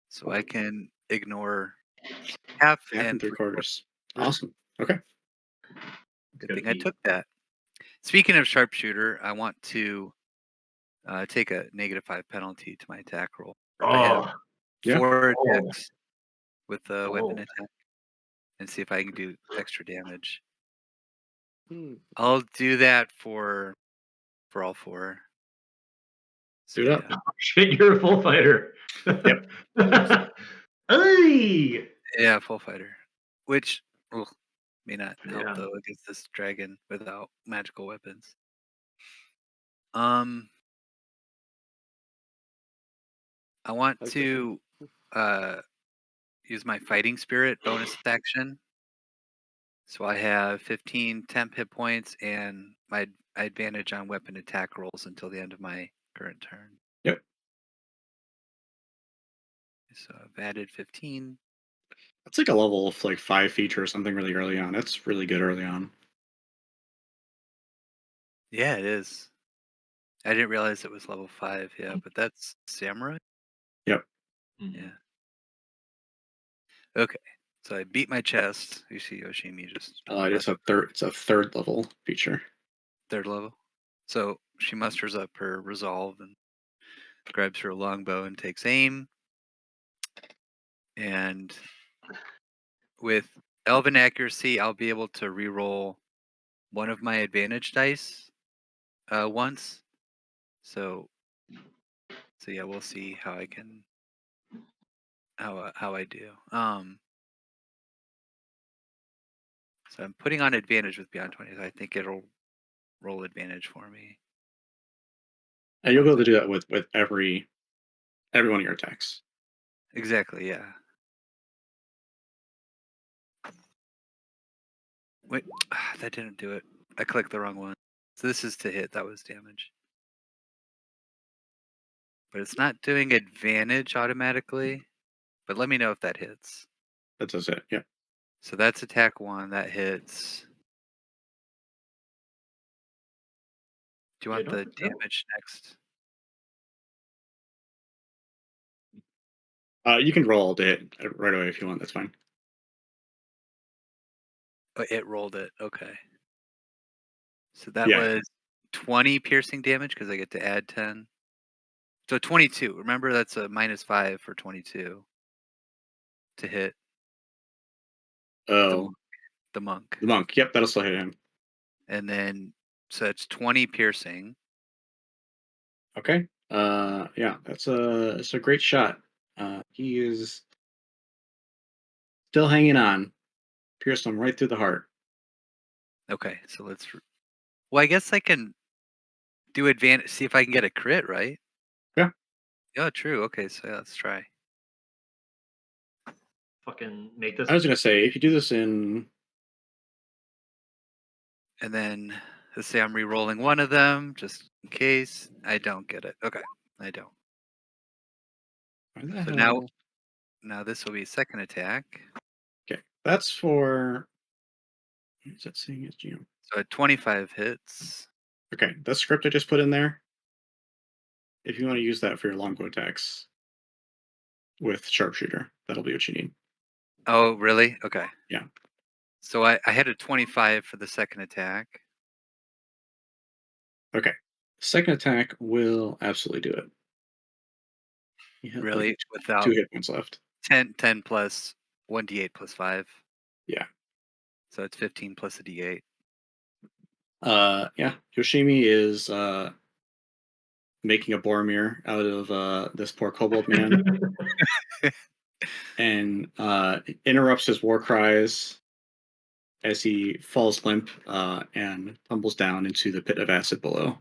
So I can ignore half Half and and 3/4. Awesome. Okay. Good thing I took that. Speaking of sharpshooter, I want to take a -5 penalty to my attack roll. I have Yeah. 4 Oh. attacks with a weapon attack, and see if I can do extra damage. I'll do that for all 4. So, Do that. yeah. Shit, you're a full fighter. Yep. Hey! Yeah, full fighter, which may not help Yeah. though against this dragon without magical weapons. I want to use my fighting spirit bonus action. So I have 15 temp hit points and my advantage on weapon attack rolls until the end of my current turn. Yep. So I've added 15. That's like a level of like 5 feature or something really early on. That's really good early on. Yeah, it is. I didn't realize it was level 5. Yeah, but that's samurai. Yep. Yeah. Okay. So I beat my chest. You see Yoshimi just It's a third level feature. 3rd level. So she musters up her resolve and grabs her longbow and takes aim. And with elven accuracy, I'll be able to re-roll one of my advantage dice once. So yeah, we'll see how I can how I do. So I'm putting on advantage with Beyond 20. I think it'll roll advantage for me. And you'll be able to do that with every one of your attacks. Exactly, yeah. Wait, that didn't do it. I clicked the wrong one. So this is to hit. That was damage. But it's not doing advantage automatically. But let me know if that hits. That does it. Yeah. So that's attack 1. That hits. Do you want the damage next? You can roll to hit right away if you want. That's fine. Oh, it rolled it. Okay. So that Yeah. was 20 piercing damage because I get to add 10. So 22. Remember, that's a -5 for 22 to hit Oh, the monk. the monk. Yep, that'll still hit him. And then, so it's 20 piercing. Okay. Yeah, that's a great shot. He is still hanging on. Pierced him right through the heart. Okay, so let's. Well, I guess I can do advantage. See if I can get a crit, right? Yeah. Yeah, true. Okay, so yeah, let's try. Fucking make this. I was gonna say if you do this in. And then let's say I'm re-rolling one of them just in case I don't get it. Okay, I don't. So now this will be second attack. Okay, that's for. Is that saying his GM? So 25 hits. Okay, that script I just put in there. If you want to use that for your longbow attacks with sharpshooter, that'll be what you need. Oh, really? Okay. Yeah. So I had a 25 for the second attack. Okay. Second attack will absolutely do it. You have Really? like Without 2 hit points left. 10 plus 1d8 plus 5. Yeah. So it's 15 plus a d8. Yeah. Yoshimi is making a Boromir out of this poor kobold man and interrupts his war cries as he falls limp and tumbles down into the pit of acid below.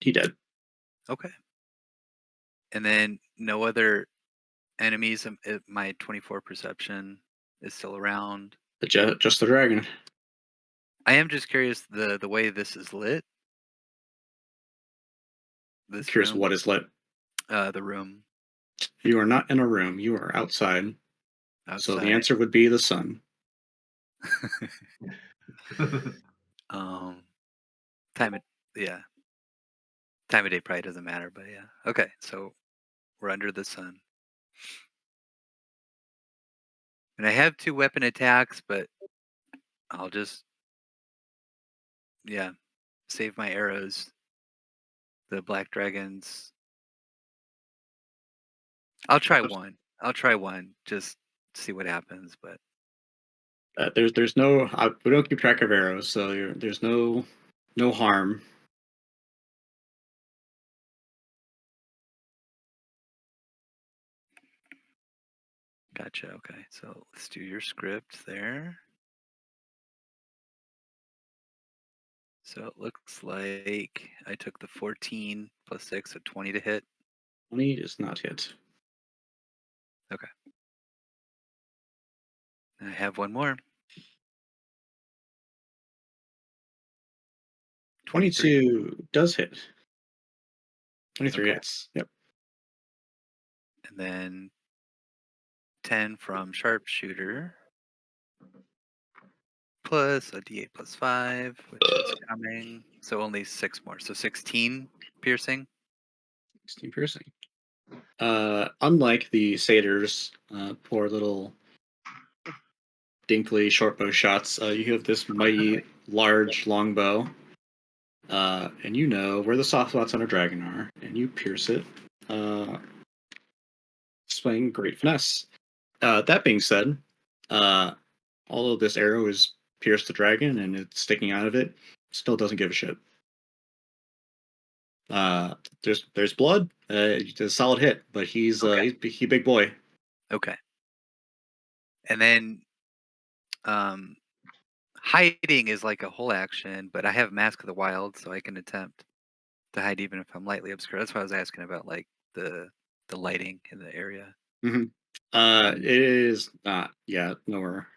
He dead. Okay. And then no other enemies. My 24 perception is still around. Just the dragon. I am just curious the way this is lit. This Curious room, what is lit. the room You are not in a room. You are outside. outside. So the answer would be the sun. Time of time of day probably doesn't matter, but yeah. Okay, so we're under the sun. And I have 2 weapon attacks, but I'll just save my arrows. The black dragons. I'll try one. Just see what happens, but There's no we don't keep track of arrows, so there's no harm. gotcha. Okay, so let's do your script there. So it looks like I took the 14 plus 6, so 20 to hit. 20 is not hit. Okay. I have one more. 22 does hit. 23 Okay. hits. Yep. And then 10 from sharpshooter. Plus a d8 plus 5, which is coming. So only 6 more. So 16 piercing. 16 piercing. Unlike the satyrs, poor little dinkly short bow shots, you have this mighty large longbow, and you know where the soft spots on a dragon are, and you pierce it, displaying great finesse. That being said, although this arrow is pierced the dragon and it's sticking out of it, still doesn't give a shit. There's blood. It's a solid hit, but he's he big boy. Okay. And then hiding is like a whole action, but I have Mask of the Wild, so I can attempt to hide even if I'm lightly obscured. That's why I was asking about like the lighting in the area. Mm-hmm. It is not. Yeah, nowhere.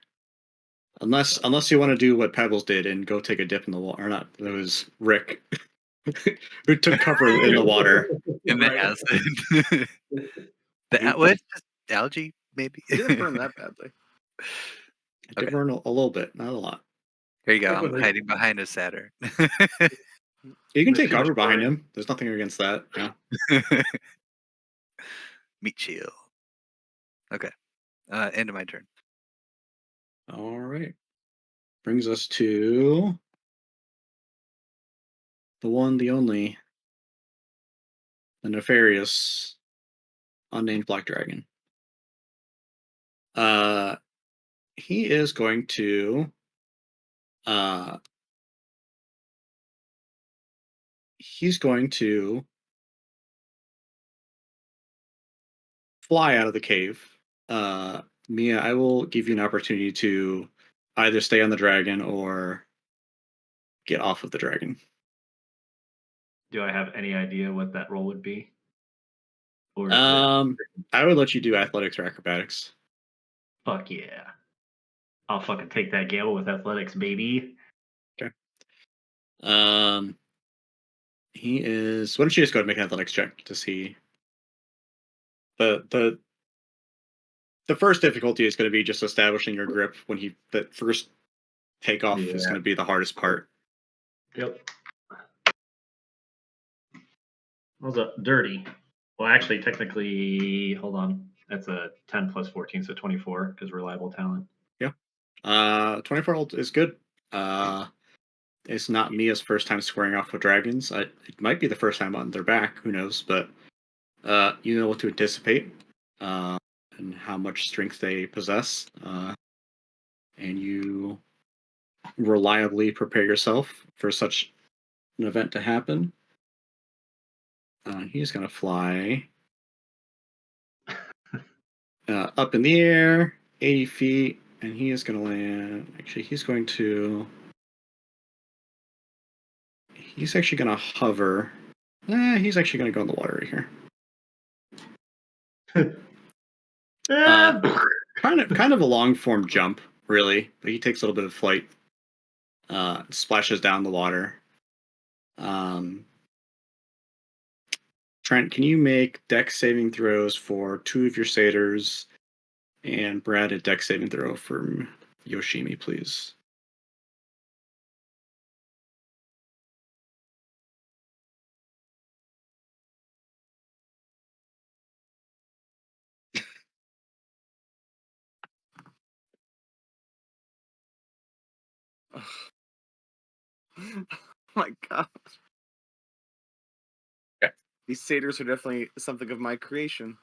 Unless you want to do what Pebbles did and go take a dip in the water. Or not. It was Rick who took cover in the water. In the acid. What? Just algae, maybe? It didn't burn that badly. It did burn a little bit, not a lot. There you go. Like I'm when hiding behind a Satyr. You can The take cover finished behind story. him. There's nothing against that. Yeah. Meat shield. Okay. End of my turn. All right. Brings us to the one, the only, the nefarious, unnamed black dragon. He is going to he's going to fly out of the cave. Mia, I will give you an opportunity to either stay on the dragon or get off of the dragon. Do I have any idea what that role would be? Or I would let you do athletics or acrobatics. fuck yeah. I'll fucking take that gamble with athletics, baby. Okay. He is. Why don't you just go ahead and make an athletics check to see the the first difficulty is going to be just establishing your grip when that first takeoff is Yeah. going to be the hardest part. Yep. How's that? Dirty. Well, actually, technically, hold on. That's a 10 plus 14, so 24 because reliable talent. 24 is good. It's not Mia's first time squaring off with dragons. It might be the first time on their back. Who knows? But you know what to anticipate and how much strength they possess. And you reliably prepare yourself for such an event to happen. He's going to fly up in the air, 80 feet, and he is going to land. Actually, he's actually going to hover. He's actually going to go in the water right here. Kind of a long form jump, really. But he takes a little bit of flight. Splashes down the water. Trent, can you make dex saving throws for 2 of your satyrs, and Brad a dex saving throw from Yoshimi, please? Oh my god. Okay. These satyrs are definitely something of my creation.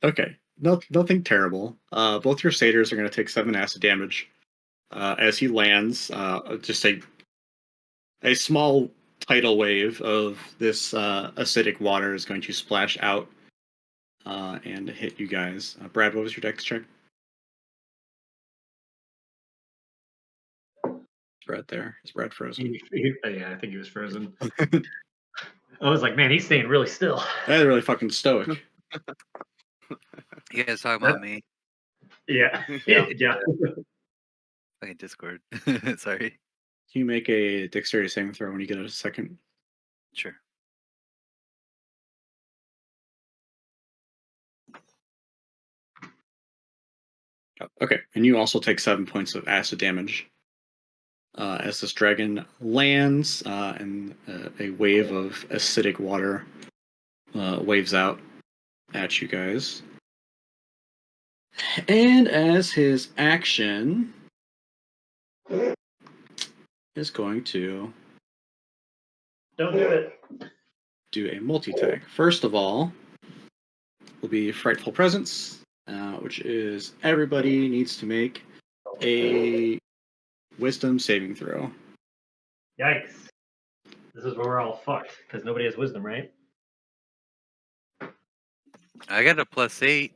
Okay, nothing terrible. Both your satyrs are going to take 7 acid damage as he lands. Just a small tidal wave of this acidic water is going to splash out and hit you guys. Brad, what was your dex check? Brad there. Is Brad frozen? Yeah, I think he was frozen. I was like, man, he's staying really still. That's really fucking stoic. You guys talking about me? Yeah. Yeah. Yeah. Fucking Discord. Sorry. Can you make a dexterity saving throw when you get a second? Sure. Okay, and you also take 7 points of acid damage as this dragon lands, and a wave of acidic water waves out at you guys. And as his action is going to Don't do it. do a multi-tag. First of all, will be Frightful Presence, which is everybody needs to make a Wisdom saving throw. Yikes. This is where we're all fucked because nobody has wisdom, right? I got a +8.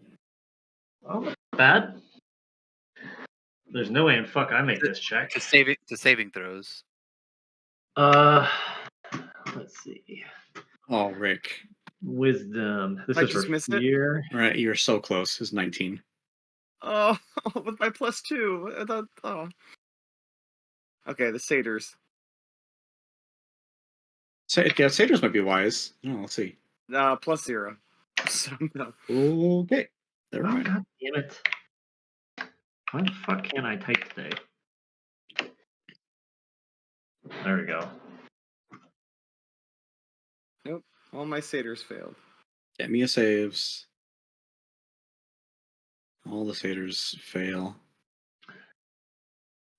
Oh, not bad. There's no way in fuck I make this check. To saving throws. Let's see. Oh, Rick. Wisdom. This I is just for missed it? fear. All right, you're so close. It's 19. Oh, with my +2. I thought, oh. Okay, the satyrs. Yeah, satyrs might be wise. Oh, let's see. +0. So no. Okay. Never Oh, mind. God damn it. Why the fuck can't I type today? There we go. Nope. All my satyrs failed. Yeah, Mia saves. All the satyrs fail.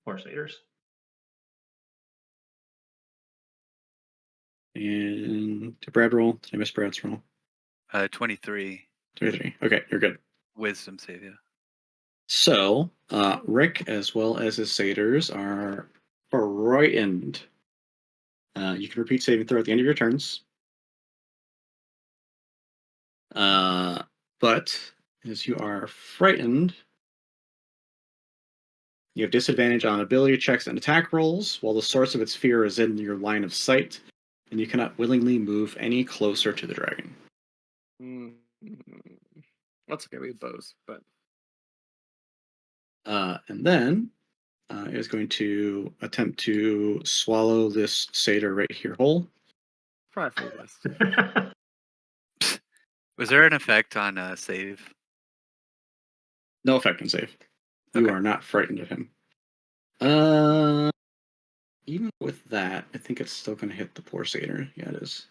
Poor satyrs. And to Brad roll. Did I miss Brad's roll? 23. 23. Okay, you're good. Wisdom save, yeah. So, Rick, as well as his satyrs, are frightened. You can repeat saving throw at the end of your turns. But as you are frightened, you have disadvantage on ability checks and attack rolls, while the source of its fear is in your line of sight, and you cannot willingly move any closer to the dragon. That's okay, we have bows, but And then it is going to attempt to swallow this satyr right here whole. probably for the best. Was there an effect on save? No effect on save. You Okay. are not frightened of him. Even with that, I think it's still going to hit the poor satyr. Yeah, it is.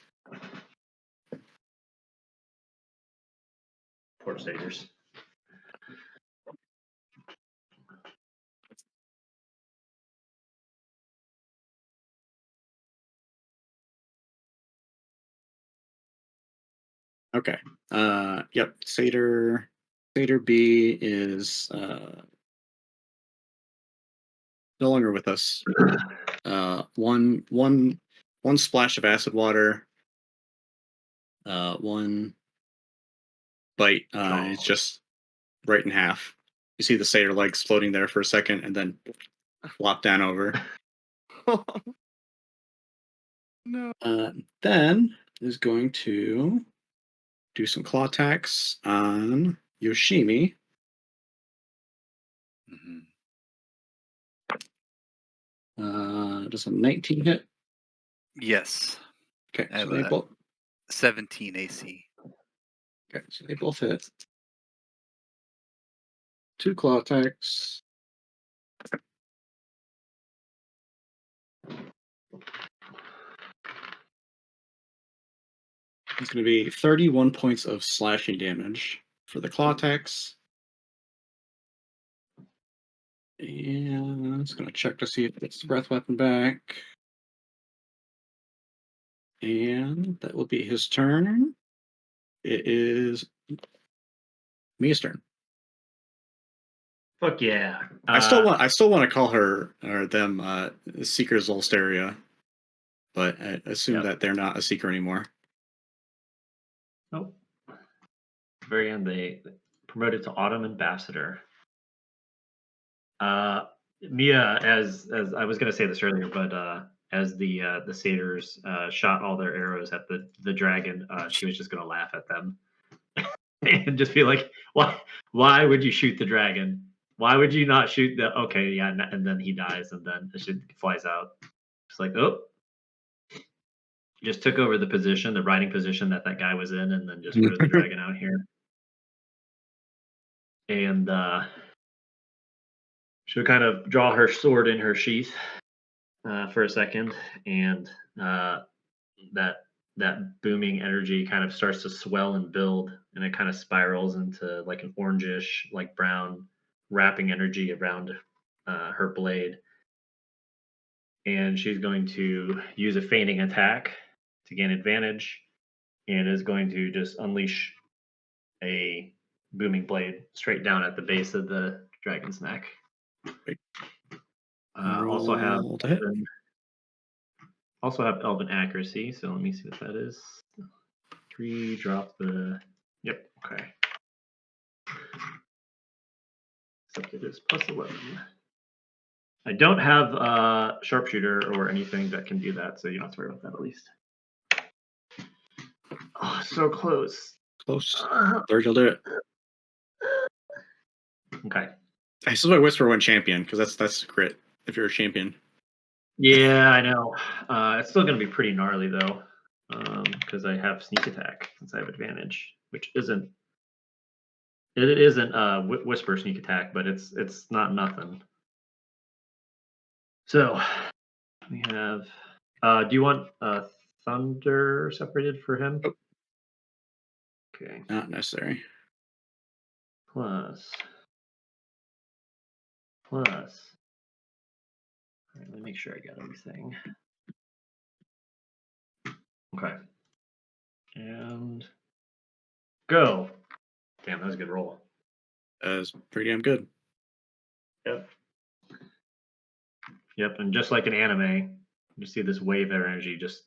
Poor satyrs. Okay. Yep. Satyr B is no longer with us. One splash of acid water. One bite. It's just right in half. You see the satyr legs floating there for a second, and then flop down over. No. Then is going to do some claw attacks on Yoshimi. Mhm. Does a 19 hit? Yes. Okay, I so have they a both. 17 AC. Okay, so they both hit. 2 claw attacks. It's going to be 31 points of slashing damage for the claw attacks. And it's going to check to see if it's the breath weapon back. And that will be his turn. It is Mia's turn. Fuck yeah. I still want to call her or them Seeker's Ulsteria, but I assume that they're not a Seeker anymore. Nope. Very end, they promoted to Autumn Ambassador. Mia, as I was going to say this earlier, but as the satyrs shot all their arrows at the dragon, she was just going to laugh at them and just be like, why would you shoot the dragon? Why would you not shoot the? Okay, yeah, and then he dies, and then the shit flies out. It's like, oh, just took over the position, the riding position that guy was in, and then just rode the dragon out here. And she'll kind of draw her sword in her sheath for a second, and that booming energy kind of starts to swell and build, and it kind of spirals into like an orangish, like brown, wrapping energy around her blade. And she's going to use a feigning attack to gain advantage, and is going to just unleash a booming blade straight down at the base of the dragon's neck. Also have Roll to hit. Elven accuracy, so let me see what that is. 3, drop the. Yep, okay. Except it is plus 11. I don't have sharpshooter or anything that can do that, so you don't have to worry about that at least. Oh, so close. Close. Third, you'll do it. Okay. I still do Whisper one champion because that's crit if you're a champion. Yeah, I know. It's still going to be pretty gnarly though, because I have sneak attack since I have advantage, which isn't. It isn't whisper sneak attack, but it's not nothing. So we have. Do you want thunder separated for him? Oh. Okay. Not necessary. Plus. All right, let me make sure I got everything. Okay. And go. Damn, that was a good roll. That's pretty damn good. Yep. Yep, and just like an anime, you see this wave of energy just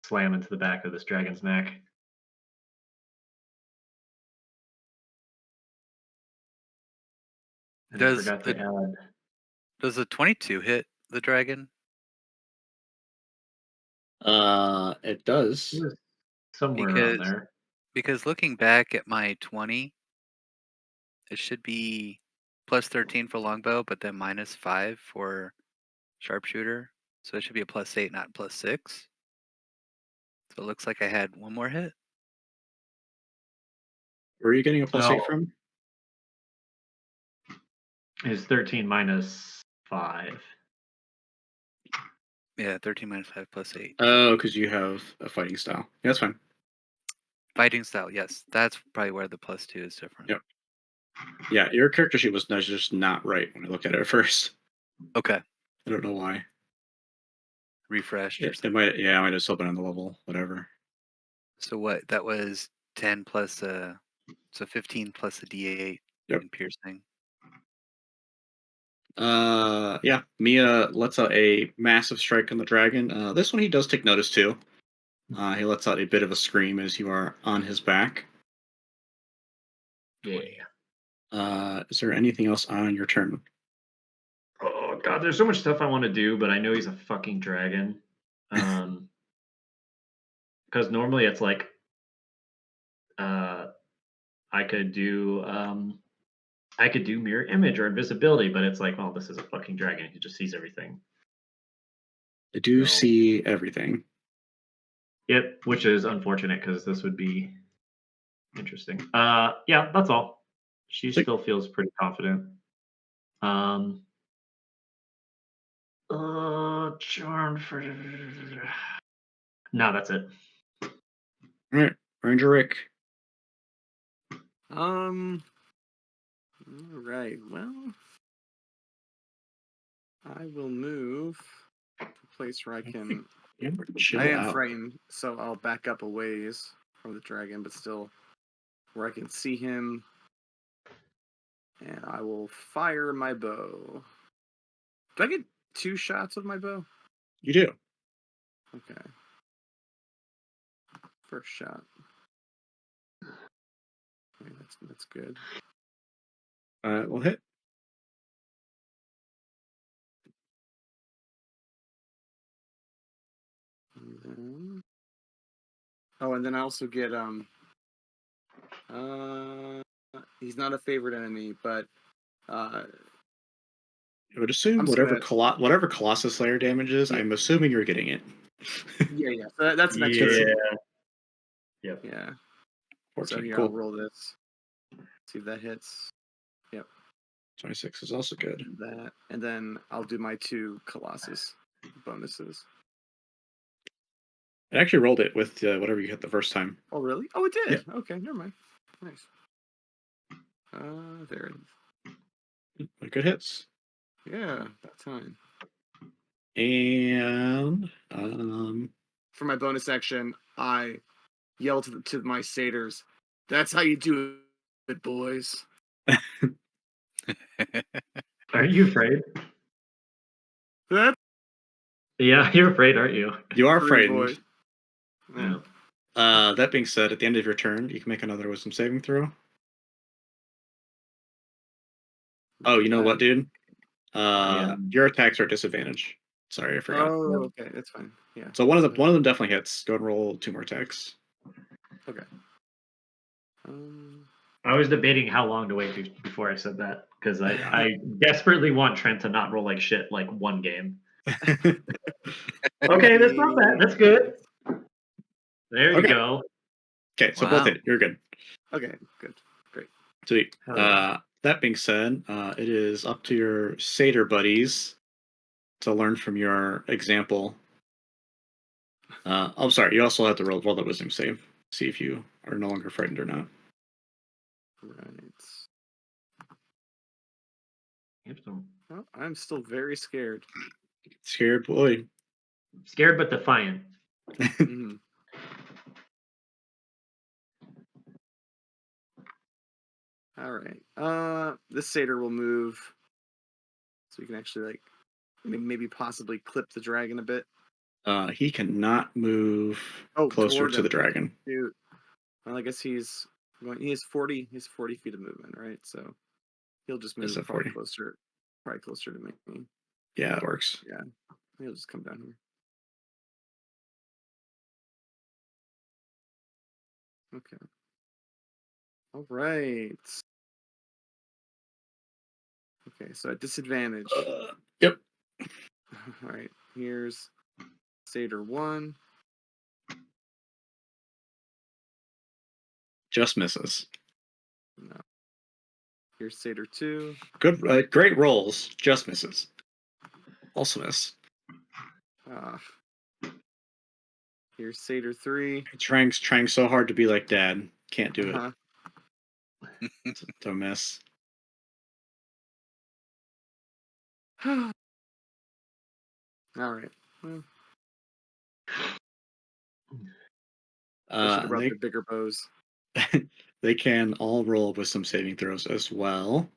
slam into the back of this dragon's neck. And I forgot to add. Does a 22 hit the dragon? It does. It was somewhere around there. Because looking back at my 20, it should be plus 13 for longbow, but then minus 5 for sharpshooter. So it should be a plus 8, not plus 6. So it looks like I had one more hit. Where are you getting a +8 Oh. from? Is 13 minus 5. Yeah, 13 minus 5 plus 8. Oh, because you have a fighting style. Yeah, that's fine. Fighting style, yes. That's probably where the +2 is different. Yep. Yeah, your character sheet was just not right when I looked at it at first. Okay. I don't know why. Refreshed or It something. might, yeah, I might have still been on the level, whatever. So what? That was 10 plus so 15 plus a D8 Yep. in piercing. Yeah, Mia lets out a massive strike on the dragon. This one he does take notice too. He lets out a bit of a scream as you are on his back. Yeah. Is there anything else on your turn? Oh god, there's so much stuff I want to do, but I know he's a fucking dragon. Because normally it's like, I could do mirror image or invisibility, but it's like, well, this is a fucking dragon. He just sees everything. I do So- see everything. Yep, which is unfortunate because this would be interesting. Yeah, that's all. She Sweet. still feels pretty confident. Charmed for. No, that's it. All right, Ranger Rick. All right. Well, I will move to a place where I can. Yeah, chill I am out. frightened, so I'll back up a ways from the dragon, but still where I can see him. And I will fire my bow. Do I get 2 shots with my bow? You do. Okay. First shot. Okay, that's good. We'll hit. And then... Oh, and then I also get he's not a favorite enemy, but I would assume I'm just whatever gonna- whatever Colossus Slayer damage is, Yeah. I'm assuming you're getting it. yeah. So that's an extra. Yep. Yeah. 14. So here Cool. I'll roll this. See if that hits. 26 is also good. That, and then I'll do my 2 Colossus bonuses. I actually rolled it with whatever you hit the first time. Oh really? Oh, it did. Okay, never mind. Nice. There it is. Good hits. Yeah, that time. And For my bonus action, I yell to my satyrs, "That's how you do it, boys." Are you afraid? That Yeah, you're afraid, aren't you? you are free frightened. boy. Yeah. That being said, at the end of your turn, you can make another wisdom saving throw. Oh, you know what, dude? Your attacks are at disadvantage. Sorry, I forgot. Oh, okay, that's fine. Yeah. So one of them definitely hits. Go and roll 2 more attacks. Okay. I was debating how long to wait before I said that because I desperately want Trent to not roll like shit like one game. Okay, that's not bad. That's good. There you Okay. go. Okay, so Wow. both hit. You're good. Okay, good. Great. Sweet. Hell yeah. That being said, it is up to your satyr buddies to learn from your example. I'm sorry. You also have to roll the wisdom save. See if you are no longer frightened or not. Right. You have some- Oh, I'm still very scared. Scared boy. Scared but defiant. Mhm. All right. This satyr will move, so we can actually like maybe possibly clip the dragon a bit. He cannot move closer toward to him. the dragon. Shoot. Well, I guess he's going. He has 40 feet of movement, right? So he'll just move Is that probably 40? closer to me. Yeah, that works. Yeah, he'll just come down here. Okay. All right. Okay, so at disadvantage. Yep. All right. Here's Satyr 1. Just misses. No. Here's Satyr 2. Good, great rolls. Just misses. Also miss. Here's Satyr 3. Trying so hard to be like Dad. Can't do it. Uh-huh. Don't miss. All right. Well, they should have brought the bigger bows. They can all roll wisdom saving throws as well.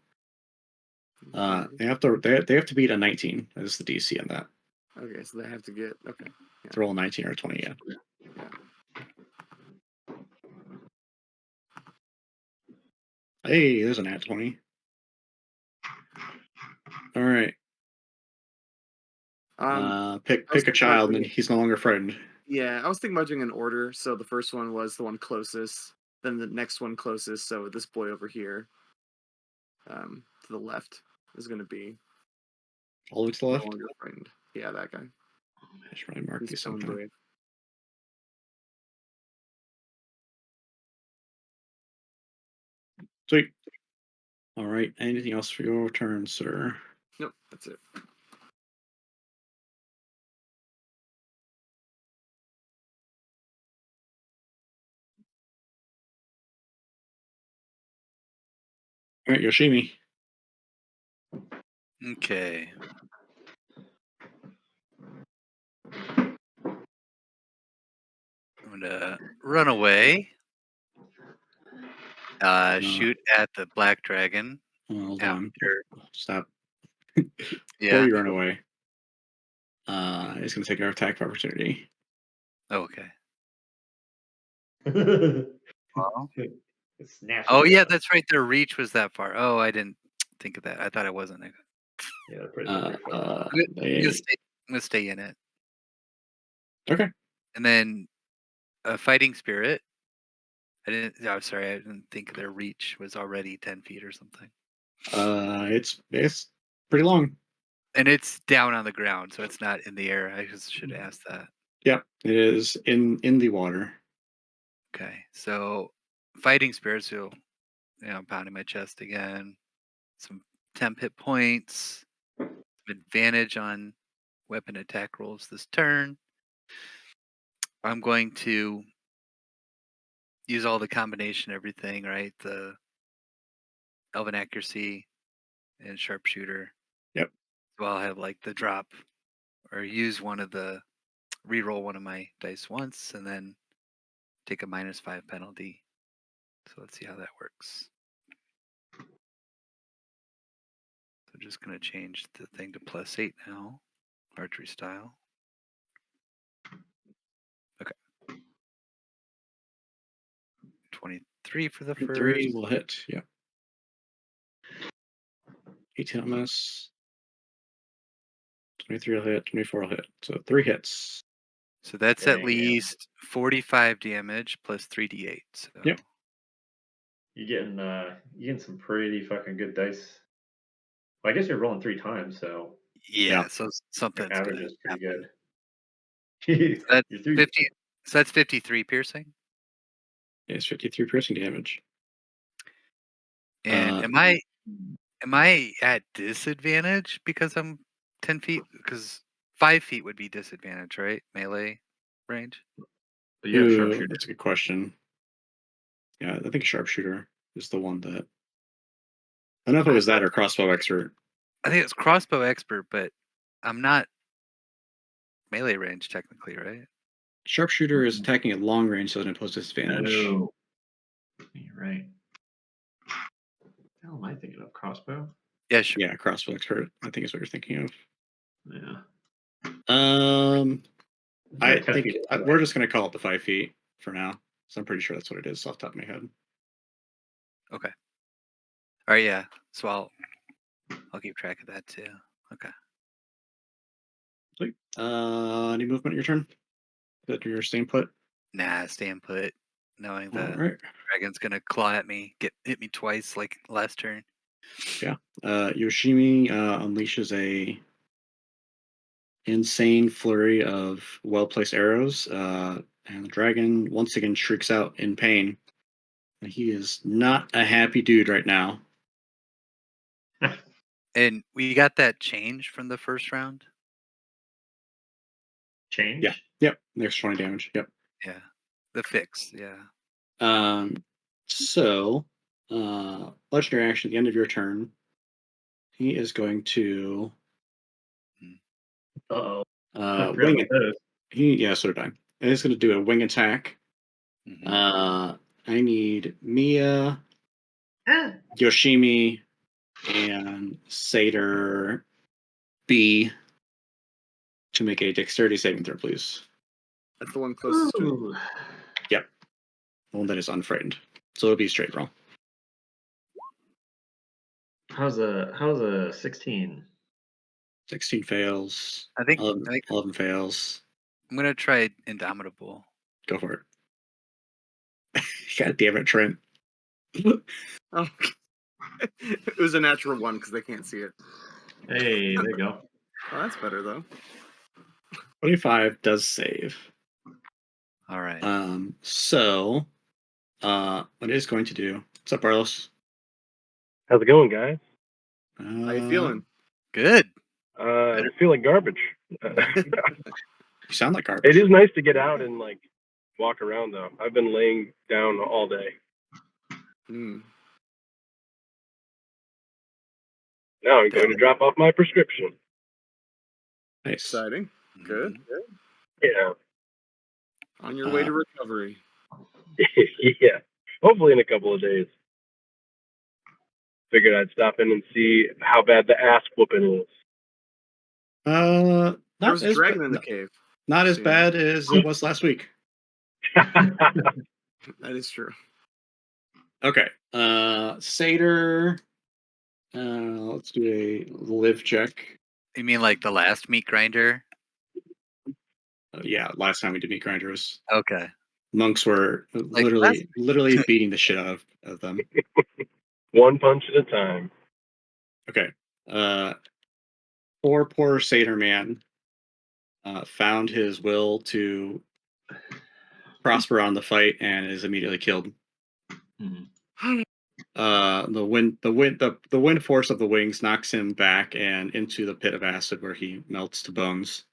They have to beat a 19. That's the DC on that. Okay, so they have to get okay. Yeah. To roll a 19 or a 20, yeah. Hey, there's an at 20. All right. Pick a child, and he's no longer frightened. Yeah, I was thinking about doing an order. So the first one was the one closest, then the next one closest. So this boy over here, to the left, is going to be all the way to the left. No longer frightened. Yeah, that guy. I should probably mark these sometime. brave. Sweet. All right. Anything else for your turn, sir? Nope, that's it. All right, Yoshimi. Okay. I'm gonna run away. Shoot at the black dragon. Hold on. Stop. Yeah. Before you run away, it's going to take our attack of opportunity. Okay. Well, oh yeah, that's right. Their reach was that far. Oh, I didn't think of that. I thought it wasn't. Yeah, I'm gonna stay in it. Okay. And then a fighting spirit. I'm sorry. I didn't think their reach was already 10 feet or something. It's pretty long. And it's down on the ground, so it's not in the air. I just should ask that. Yeah, it is in the water. Okay, so fighting spirits will, pounding my chest again. Some temp hit points. Some advantage on weapon attack rolls this turn. I'm going to use all the combination, everything, right? The elven accuracy and sharpshooter. Yep. So I'll have like the drop or use re-roll one of my dice once and then take a -5 penalty. So let's see how that works. So just going to change the thing to +8 now, archery style. Okay. 23 for the first. 3 will hit, yeah. 18 will miss. 23 will hit, 24 will hit. So 3 hits. So that's at least 45 damage plus 3d8. So. Yep. You're getting some pretty fucking good dice. Well, I guess you're rolling 3 times, so yeah. So something's average is pretty happen. good. So that's 50. So that's 53 piercing. Yeah, it's 53 piercing damage. And am I at disadvantage because I'm 10 feet? Because 5 feet would be disadvantage, right? Melee range. But you have sharpshooter. That's a good question. Yeah, I think sharpshooter is the one that. I don't know if it was that or crossbow expert. I think it's crossbow expert, but I'm not melee range technically, right? Sharpshooter is attacking at long range, so it imposes disadvantage. Oh. You're right. What the hell am I thinking of? Crossbow? Yeah, sure. Yeah, crossbow expert, I think is what you're thinking of. Yeah. I think we're just going to call it the 5 feet for now. So I'm pretty sure that's what it is off the top of my head. Okay. All right, yeah. So I'll keep track of that too. Okay. Sweet. Any movement your turn? That you're staying put? Nah, staying put. Knowing the right. dragon's gonna claw at me, hit me twice like last turn. Yeah. Yoshimi unleashes a insane flurry of well-placed arrows, and the dragon once again shrieks out in pain He is not a happy dude right now. And we got that change from the first round. Change. Yeah. Yep. There's 20 damage. Yep. Yeah, the fix. Yeah. So, legendary action at the end of your turn. He is going to Uh-oh. wing it. So did I. And he's going to do a wing attack. Mhm. I need Mia, Yoshimi, and Seder B to make a dexterity saving throw, please. That's the one closest to Ooh. Yep. The one that is unfrightened. So it'll be a straight roll. How's a 16? 16 fails. I think 11 fails. I'm gonna try Indomitable. Go for it. God damn it, Trent. Oh, it was a natural one because they can't see it. Hey, there you go. Oh, that's better though. 25 does save. All right. So, what it is going to do. What's up, Barlos? How's it going, guys? How you feeling? Good. I feel like garbage. You sound like garbage. It is nice to get out and like walk around, though. I've been laying down all day. Hmm. Now I'm going to drop off my prescription. Nice. Exciting. Good. Mhm. Good. Yeah. On your way to recovery. Yeah. Hopefully in a couple of days. Figured I'd stop in and see how bad the ass whooping is. There Not was a as dragon in the cave. not as See. bad as it was last week. That is true. Okay. Seder. Let's do a live check. You mean like the last meat grinder? Yeah, last time we did meat grinders, Okay. monks were Like literally beating the shit out of them. One punch at a time. Okay. Poor Seder man found his will to prosper on the fight and is immediately killed. Mhm. The wind force of the wings knocks him back and into the pit of acid where he melts to bones.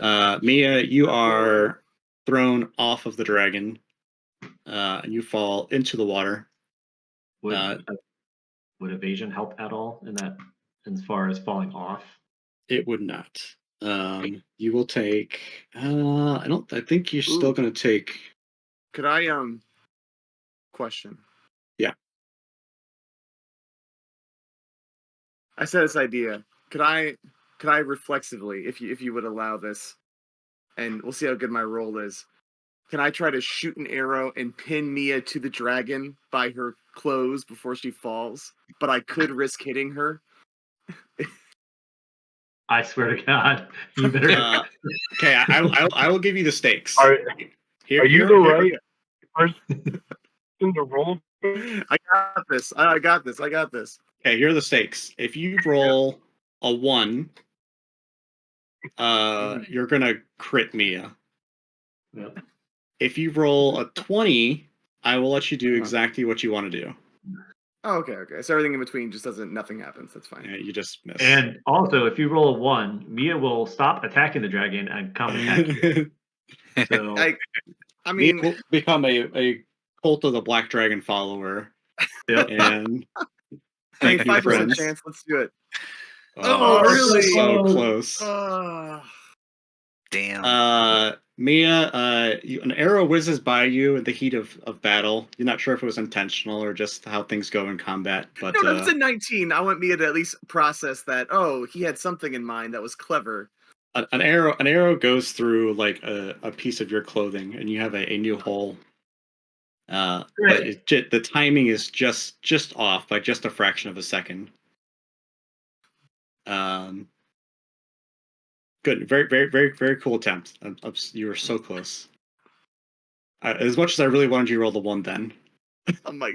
Mia, you are thrown off of the dragon, and you fall into the water. Would evasion help at all in that, as far as falling off? It would not. You will take. I think you're still Ooh. going to take. Could I question? Yeah. I said this idea. Could I reflexively, if you would allow this, and we'll see how good my roll is. Can I try to shoot an arrow and pin Mia to the dragon by her clothes before she falls? But I could risk hitting her. I swear to God, you better. Okay, I will give you the stakes. Are you the right person to roll? I got this. I got this. I got this. Okay, here are the stakes. If you roll a 1, you're gonna crit Mia. Yep. If you roll a 20, I will let you do exactly what you want to do. Oh, okay. So everything in between just nothing happens. That's fine. Yeah, you just miss. And also, if you roll a 1, Mia will stop attacking the dragon and come attack you. So I Mia mean, will become a Cult of the Black Dragon follower. yep. And hey, thank you, 5% friends. chance. Let's do it. Oh, really? So close. Damn. Mia, an arrow whizzes by you in the heat of battle. You're not sure if it was intentional or just how things go in combat, but No, it's a 19. I want Mia to at least process that. Oh, he had something in mind that was clever. an arrow goes through like a piece of your clothing, and you have a new hole. But the timing is just off by just a fraction of a second. Good, very, very, very, very cool attempt. You were so close. As much as I really wanted you to roll the 1, then. Oh my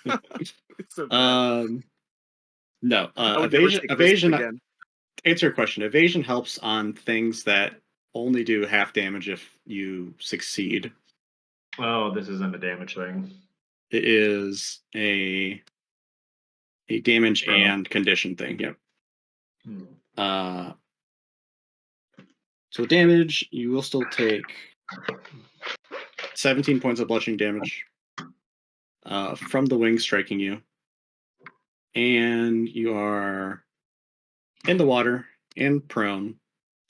god. It's so bad. No. Evasion. To answer your question, evasion helps on things that only do half damage if you succeed. Oh, this isn't a damage thing. It is a damage Bro. and condition thing. Yep. Hmm. So damage, you will still take 17 points of bludgeoning damage from the wing striking you, and you are in the water and prone,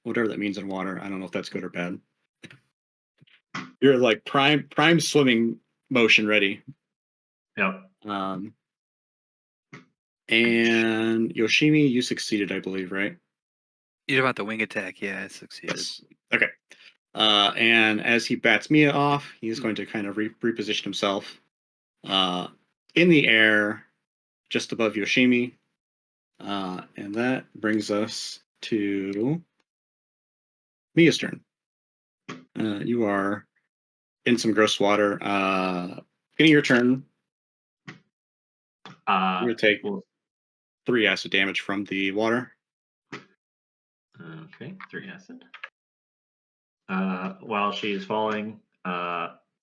whatever that means in water. I don't know if that's good or bad. You're like prime swimming motion ready. Yep. And Yoshimi, you succeeded, I believe, right? You're about the wing attack. Yeah, I succeeded. Yes. Okay. And as he bats Mia off, he's going to kind of reposition himself in the air just above Yoshimi. And that brings us to Mia's turn. You are in some gross water. Beginning your turn, you're going to take 3 acid damage from the water. Okay, 3 acid. While she is falling,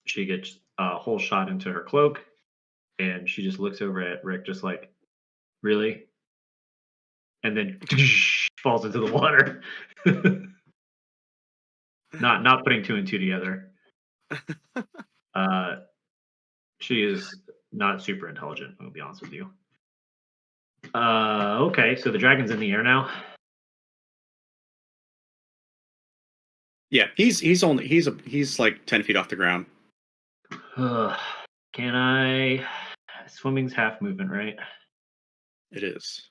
she gets a whole shot into her cloak, and she just looks over at Rick, just like, really? And then falls into the water. Not putting 2 and 2 together. She is not super intelligent, I'll be honest with you. Okay, so the dragon's in the air now. Yeah, he's like 10 feet off the ground. Can I? Swimming's half movement, right? It is.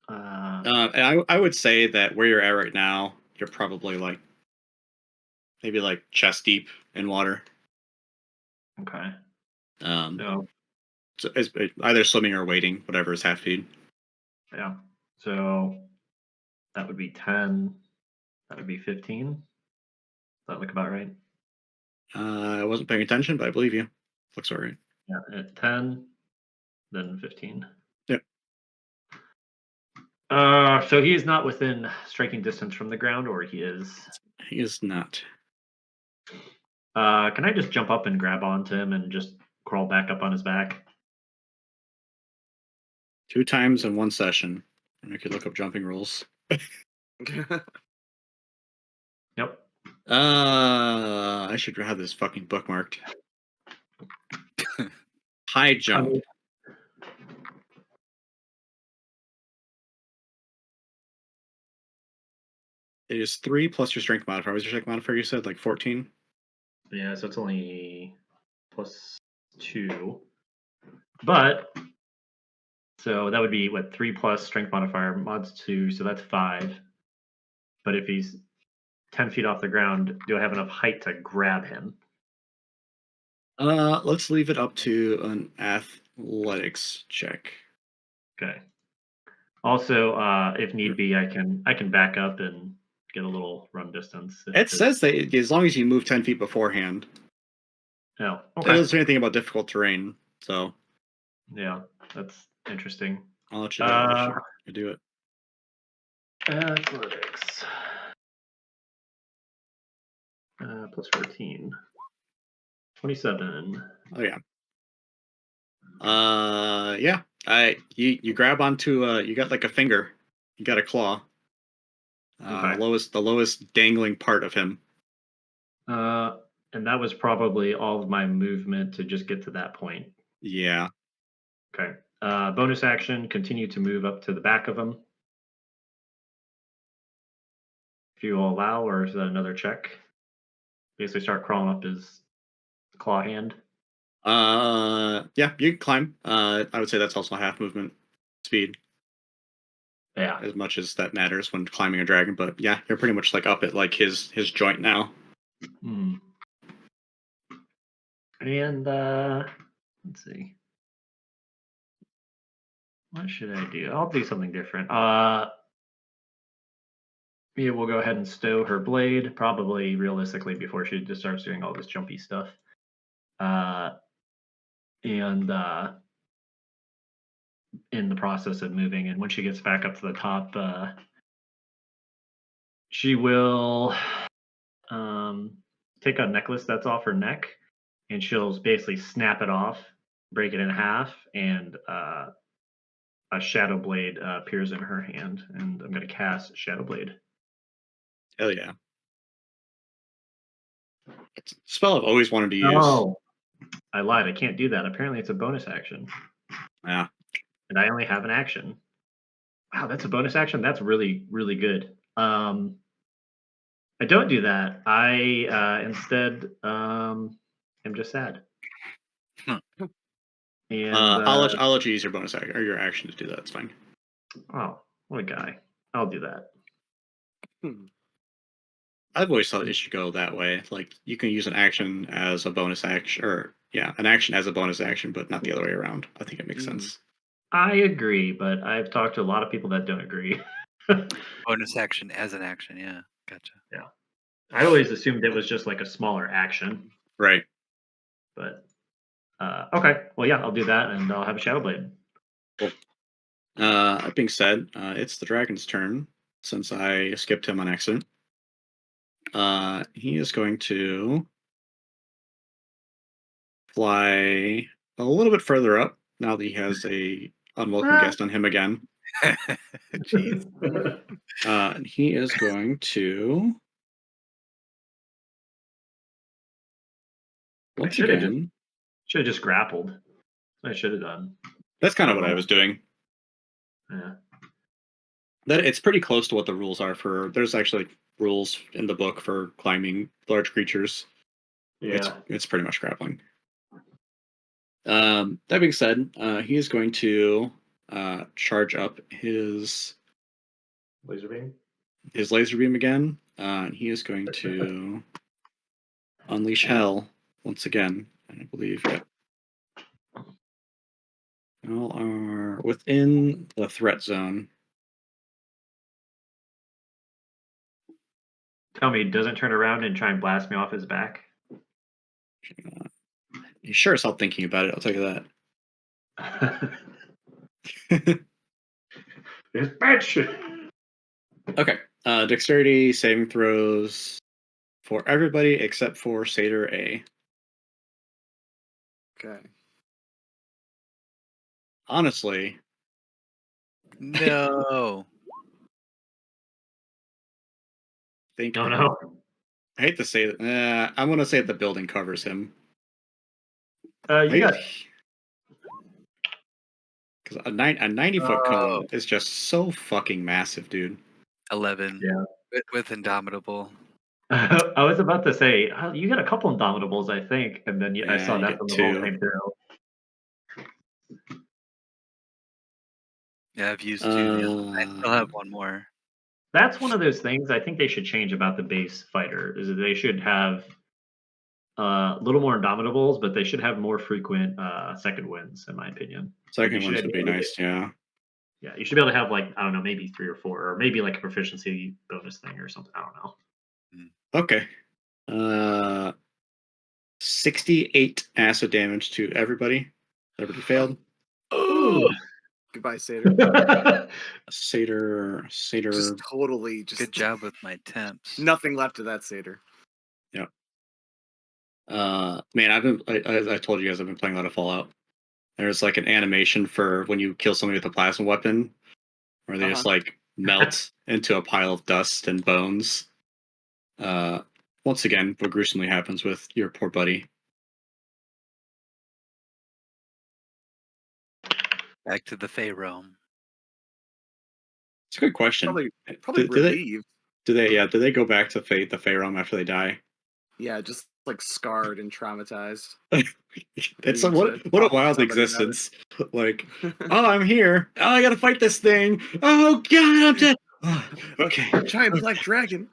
Uh, And I would say that where you're at right now, you're probably like maybe like chest deep in water. okay. So it's either swimming or wading, whatever is half speed. Yeah. So that would be 10. That would be 15. Does that look about right? I wasn't paying attention, but I believe you. Looks all right. Yeah, at 10, then 15. Yep. So he is not within striking distance from the ground, or he is? He is not. Can I just jump up and grab onto him and just crawl back up on his back? 2 times in 1 session. And I could look up jumping rules. Yep. I should have this fucking bookmarked. High jump. It is 3 plus your strength modifier. What was your strength modifier? You said like 14? Yeah, so it's only plus 2. But, so that would be, what, 3 plus strength modifier, mods 2, so that's 5. But if he's 10 feet off the ground, do I have enough height to grab him? Let's leave it up to an athletics check. Okay. Also, if need be, I can back up and get a little run distance. It says that as long as you move 10 feet beforehand. Oh, It okay. doesn't say anything about difficult terrain, so Yeah, that's interesting. I'll let you do it. Athletics. Plus 14. 27. Oh yeah. Yeah. You grab onto you got like a finger. You got a claw. Okay. The lowest dangling part of him. And that was probably all of my movement to just get to that point. Yeah. Okay. Bonus action, continue to move up to the back of him. If you will allow, or is that another check? Basically start crawling up his claw hand. Yeah, you can climb. I would say that's also half movement speed. Yeah. As much as that matters when climbing a dragon, but yeah, you're pretty much like up at like his joint now. Hmm. And let's see. What should I do? I'll do something different. Mia will go ahead and stow her blade, probably realistically before she just starts doing all this jumpy stuff. And in the process of moving, and when she gets back up to the top, she will take a necklace that's off her neck, and she'll basically snap it off, break it in half, and a Shadow Blade appears in her hand, and I'm going to cast Shadow Blade. Hell yeah. It's a spell I've always wanted to use. Oh, I lied. I can't do that. Apparently, it's a bonus action, Yeah. and I only have an action. Wow, that's a bonus action. That's really, really good. I don't do that. I instead am just sad. And I'll let you use your bonus action or your action to do that. It's fine. oh, what a guy! I'll do that. I've always thought it should go that way. Like you can use an action as a bonus action, or an action as a bonus action, but not the other way around. I think it makes sense. I agree, but I've talked to a lot of people that don't agree. Bonus action as an action. Yeah, gotcha. Yeah, I always assumed it was just like a smaller action. Right. But okay, well, yeah, I'll do that, and I'll have a Shadow Blade. Cool. That being said, it's the dragon's turn since I skipped him on accident. He is going to fly a little bit further up now that he has a unwelcome guest on him again. Jeez. And he is going to once again. Should have just grappled. I should have done. That's kind of what I was doing. Yeah. That it's pretty close to what the rules are for. There's actually rules in the book for climbing large creatures. Yeah. It's pretty much grappling. That being said, he is going to charge up his Laser beam. His laser beam again. He is going to unleash hell once again. I believe. Yep. All are within the threat zone. Tell me, doesn't turn around and try and blast me off his back? You sure as hell thinking about it, I'll tell you that. It's bad shit. Okay. Dexterity saving throws for everybody except for Satyr A. Okay. Honestly. No. No. I hate to say that. I'm going to say that the building covers him. You got because a 90-foot cone is just so fucking massive, dude. 11. Yeah. With Indomitable. I was about to say you got a couple Indomitables, I think, and then I saw you that get from the two. whole came through. Yeah, I've used 2. I still have one more. That's one of those things I think they should change about the base fighter. Is that they should have a little more Indomitables, but they should have more frequent second wins, in my opinion. Second ones would be nice, yeah. Yeah, you should be able to have like I don't know, maybe 3 or 4, or maybe like a proficiency bonus thing or something. I don't know. Okay. 68 acid damage to everybody. Everybody failed. Ooh. Goodbye, Satyr. Satyr. Just totally. Good job with my temps. Nothing left of that Satyr. Yeah. Man, I told you guys I've been playing a lot of Fallout. There's like an animation for when you kill somebody with a plasma weapon, where they just like melt into a pile of dust and bones. Once again, what gruesomely happens with your poor buddy. Back to the Fey realm. It's a good question. Probably relieved. Do they go back to the Fey realm after they die? Yeah, just like scarred and traumatized. It's like, what a wild existence. Like, oh, I'm here. Oh, I gotta fight this thing. Oh god, I'm dead. Oh, okay. Giant black dragon.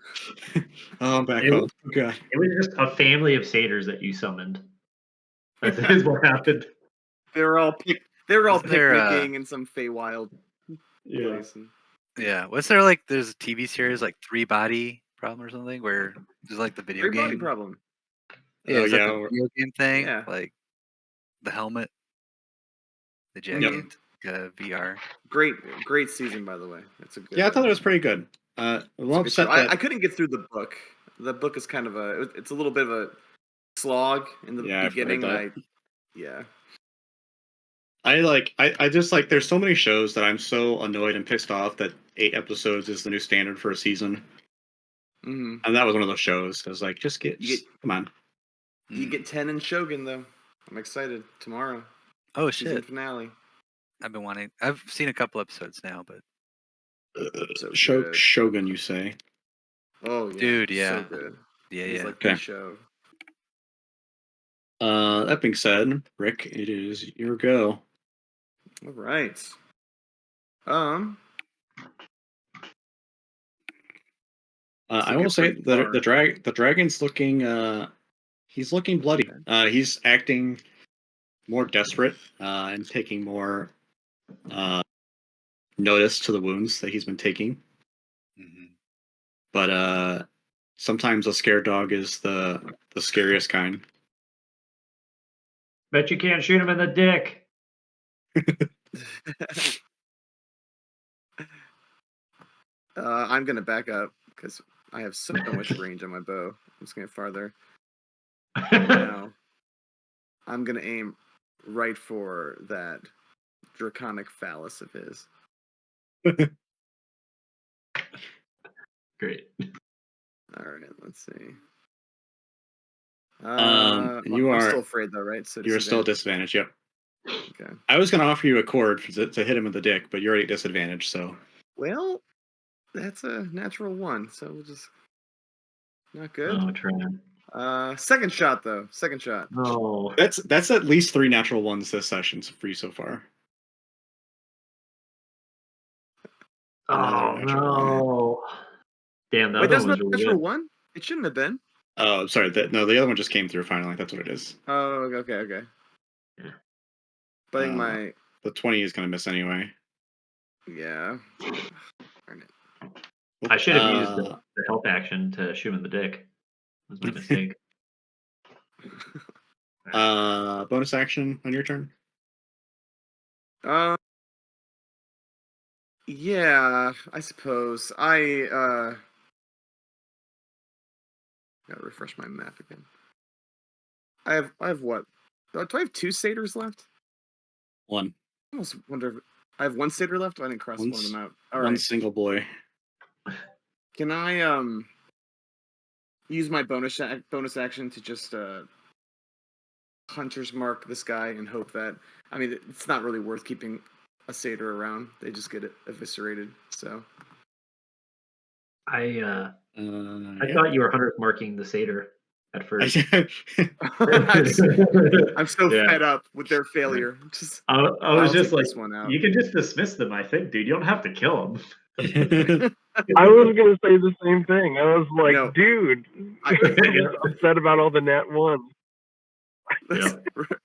Oh, I'm back home. Oh god. It was just a family of satyrs that you summoned. That is what happened. They were all picnicking in some Feywild place. Yeah. Was there like there's a TV series like 3 Body Problem or something where there's like the video 3 game Body Problem. Yeah, it's like the video game thing. Yeah. Like the helmet. The jacket. VR. Great season, by the way. It's a good. Yeah, I thought it was pretty good. I couldn't get through the book the book is kind of it's a little bit of a slog in the Yeah, I've heard beginning. that. Yeah. I just like there's so many shows that I'm so annoyed and pissed off that 8 episodes is the new standard for a season. Mm-hmm. And that was one of those shows. I was like, come on. You get 10 in Shogun though. I'm excited. Tomorrow. Oh Season shit! finale. I've seen a couple episodes now, but So good. Shogun, you say? Oh yeah. Dude, yeah. So good. yeah, It was yeah. like Okay. the show. That being said, Rick, it is your go. All right. I will say the dragon's looking he's looking bloody. He's acting more desperate and taking more notice to the wounds that he's been taking. Mm-hmm. But sometimes a scared dog is the scariest kind. Bet you can't shoot him in the dick. I'm gonna back up because I have so much range on my bow. I'm just gonna get farther. Now, I'm gonna aim right for that draconic phallus of his. Great. All right, let's see. you I'm are still afraid though, right? So you're still disadvantaged. Yep. Okay. I was going to offer you a cord to hit him in the dick, but you're already disadvantaged. So. Well, that's a natural 1, so we'll just not good. Oh, Trent. Second shot though. Second shot. No. That's at least 3 natural ones this session for you so far. Oh no! Damn, that Wait, that's one not was really natural good. 1. It shouldn't have been. Oh, sorry. No, the other one just came through finally. That's what it is. Oh, okay. Yeah. But I think the 20 is going to miss anyway. Yeah. I should have used the help action to shoot him in the dick. That was my mistake. Bonus action on your turn? Yeah, I suppose. I gotta refresh my map again. I have what? Do I have 2 satyrs left? 1. I almost wonder if I have 1 satyr left. I didn't cross one of them out. All one right. single boy. Can I use my bonus action to just hunter's mark this guy and hope that it's not really worth keeping a satyr around. They just get eviscerated. So I thought you were hunter's marking the satyr at first. I'm so fed up with their failure. I was just like, this one out. You can just dismiss them. I think, dude, you don't have to kill them. I was gonna say the same thing. I was like, No. dude, I'm upset about all the nat ones.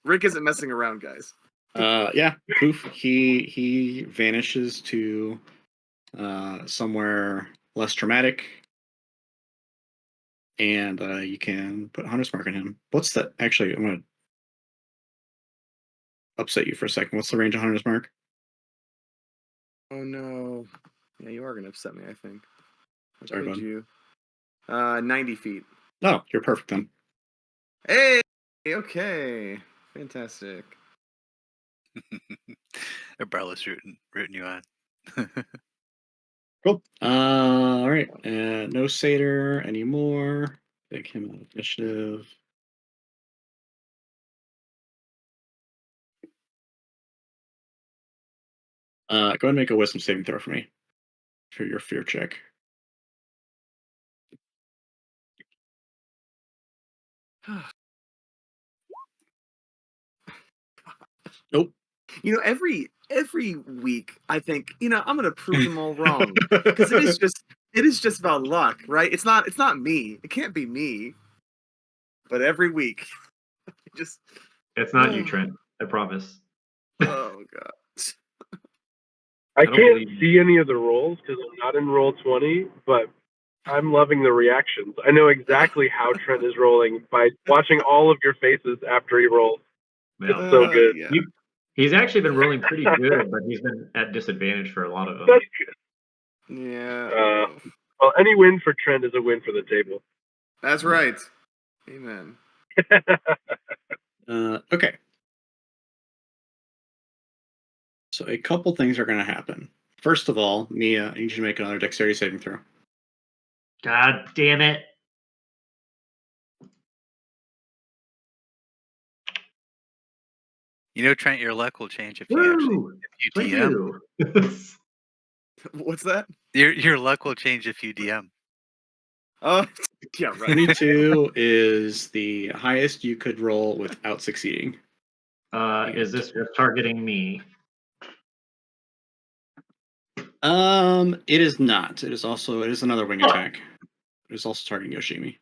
Rick isn't messing around, guys. Yeah, poof. He vanishes to somewhere less traumatic, and you can put hunter's mark on him. What's that? Actually, I'm gonna upset you for a second. What's the range of hunter's mark? Oh no! Yeah, you are gonna upset me. I think. Sorry, bud. You? 90 feet. No, you're perfect then. Hey. Okay. Fantastic. Umbrella's rooting you on. Cool. All right. No satyr anymore. Take him out of initiative. Go ahead and make a wisdom saving throw for me for your fear check. Nope. Every week I think, I'm gonna prove them all wrong because it is just about luck, right? It's not me. It can't be me. But every week, it's not you, Trent. I promise. Oh god. I can't see any of the rolls because I'm not in roll 20, but I'm loving the reactions. I know exactly how Trent is rolling by watching all of your faces after he rolls. Yeah. It's so good. Yeah. He's actually been rolling pretty good, but he's been at disadvantage for a lot of them. That's good. Yeah. Well, any win for Trent is a win for the table. That's right. Amen. Okay. So a couple things are going to happen. First of all, Mia, I need you to make another dexterity saving throw. God damn it. You know, Trent, your luck will change if you actually Woo! if Thank you DM. you. What's that? Your luck will change if you DM. Oh, yeah, right. 22 is the highest you could roll without succeeding. Is this just targeting me? It is not. It is another wing attack. It is also targeting Yoshimi.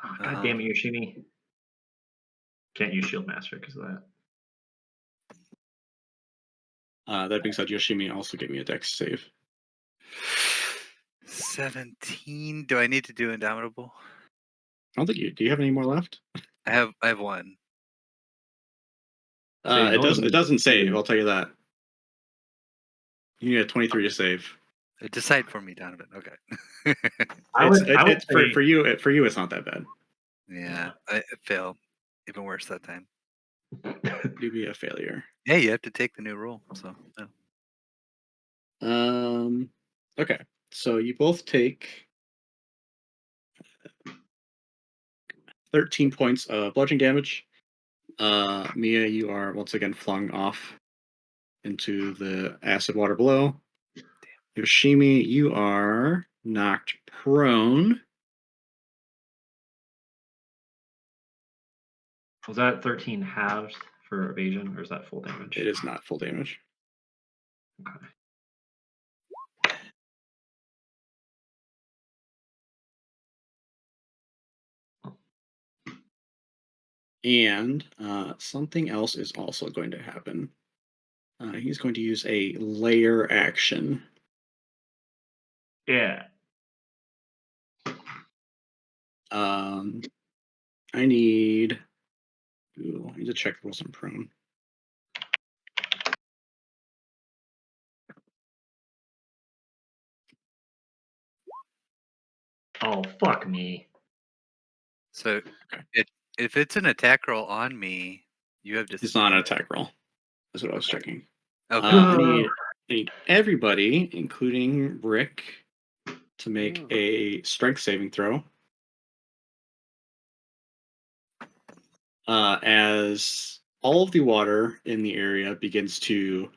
Oh, God damn it, Yoshimi. Can't use Shield Master because of that. That being said, Yoshimi also gave me a dex save. 17. Do I need to do Indomitable? I don't think you do. You have any more left? I have one. It doesn't save. I'll tell you that. You need a 23 to save. Decide for me, Donovan. Okay. For you, it's not that bad. Yeah, I failed. Even worse that time. You'd be a failure. Yeah, you have to take the new rule. So. Yeah. Okay. So you both take 13 points of bludgeoning damage. Mia, you are once again flung off into the acid water below. Yoshimi, you are knocked prone. Was that 13 halves for evasion, or is that full damage? It is not full damage. Okay. And something else is also going to happen. He's going to use a layer action. Yeah. I need to check the rules on prone. Oh, fuck me. So if it's an attack roll on me, you have It's not an attack roll. That's what I was checking. Okay. I need everybody, including Rick, to make a strength saving throw. As all of the water in the area begins to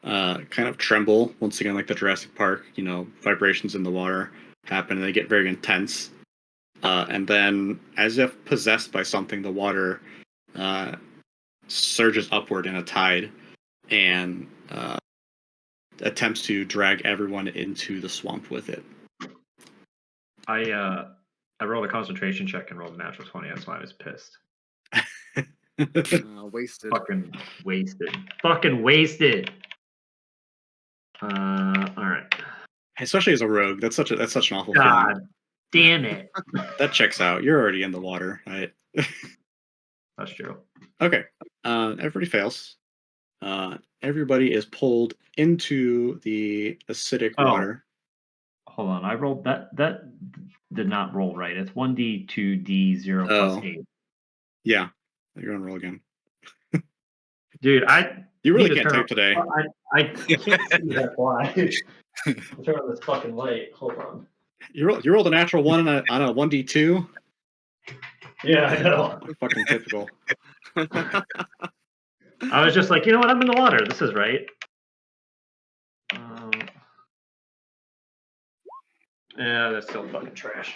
kind of tremble once again, like the Jurassic Park, vibrations in the water happen and they get very intense. And then, as if possessed by something, the water surges upward in a tide and attempts to drag everyone into the swamp with it. I rolled a concentration check and rolled a natural 20. That's why I was pissed. Wasted. Fucking wasted. All right. Especially as a rogue, that's such an awful God feeling. damn it. That checks out. You're already in the water, right? That's true. Okay. Everybody fails. Everybody is pulled into the acidic water. Hold on. I rolled that. That did not roll right. It's 1d 2d0 plus 8. Yeah. You're on roll again. Dude, you really can't type today. I can't see that why. I'm turning on this fucking light. Hold on. You rolled a natural 1 on a 1d2. Yeah, I know. Fucking typical. I was just like, you know what? I'm in the water. This is right. Yeah, that's still fucking trash.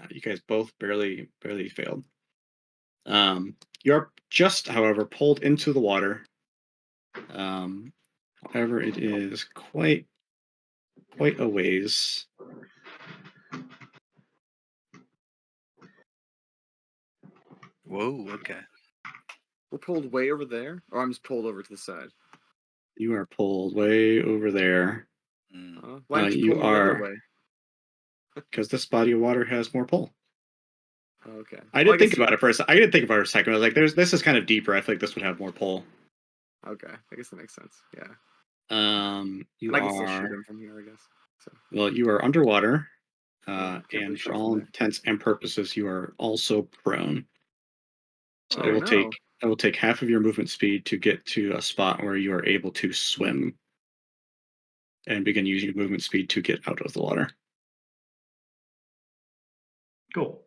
You guys both barely failed. You're just, however, pulled into the water. However, it is quite a ways. Whoa, okay. We're pulled way over there, or I'm just pulled over to the side. You are pulled way over there. Why did you pull me the other way? Because this body of water has more pull. Oh, okay. I didn't think about it for a second. I was like, this is kind of deeper. I feel like this would have more pull. Okay, I guess that makes sense. Yeah. I can still shoot him from here, I guess. So. Well, you are underwater. and for all intents and purposes, you are also prone. So Oh, it will take half of your movement speed to get to a spot where you are able to swim and begin using your movement speed to get out of the water. Cool.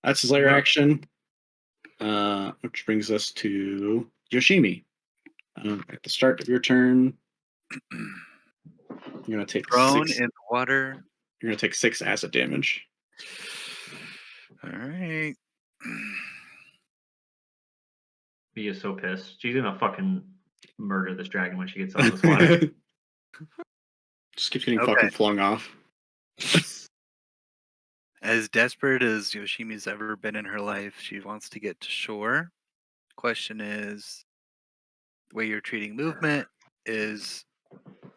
That's his layer No. action, which brings us to Yoshimi. At the start of your turn, you're gonna take Prone six. in the water. You're gonna take 6 acid damage. All right. He is so pissed. She's gonna fucking murder this dragon when she gets out of this water. Just keeps getting Okay. fucking flung off. As desperate as Yoshimi's ever been in her life, she wants to get to shore. Question is, the way you're treating movement, is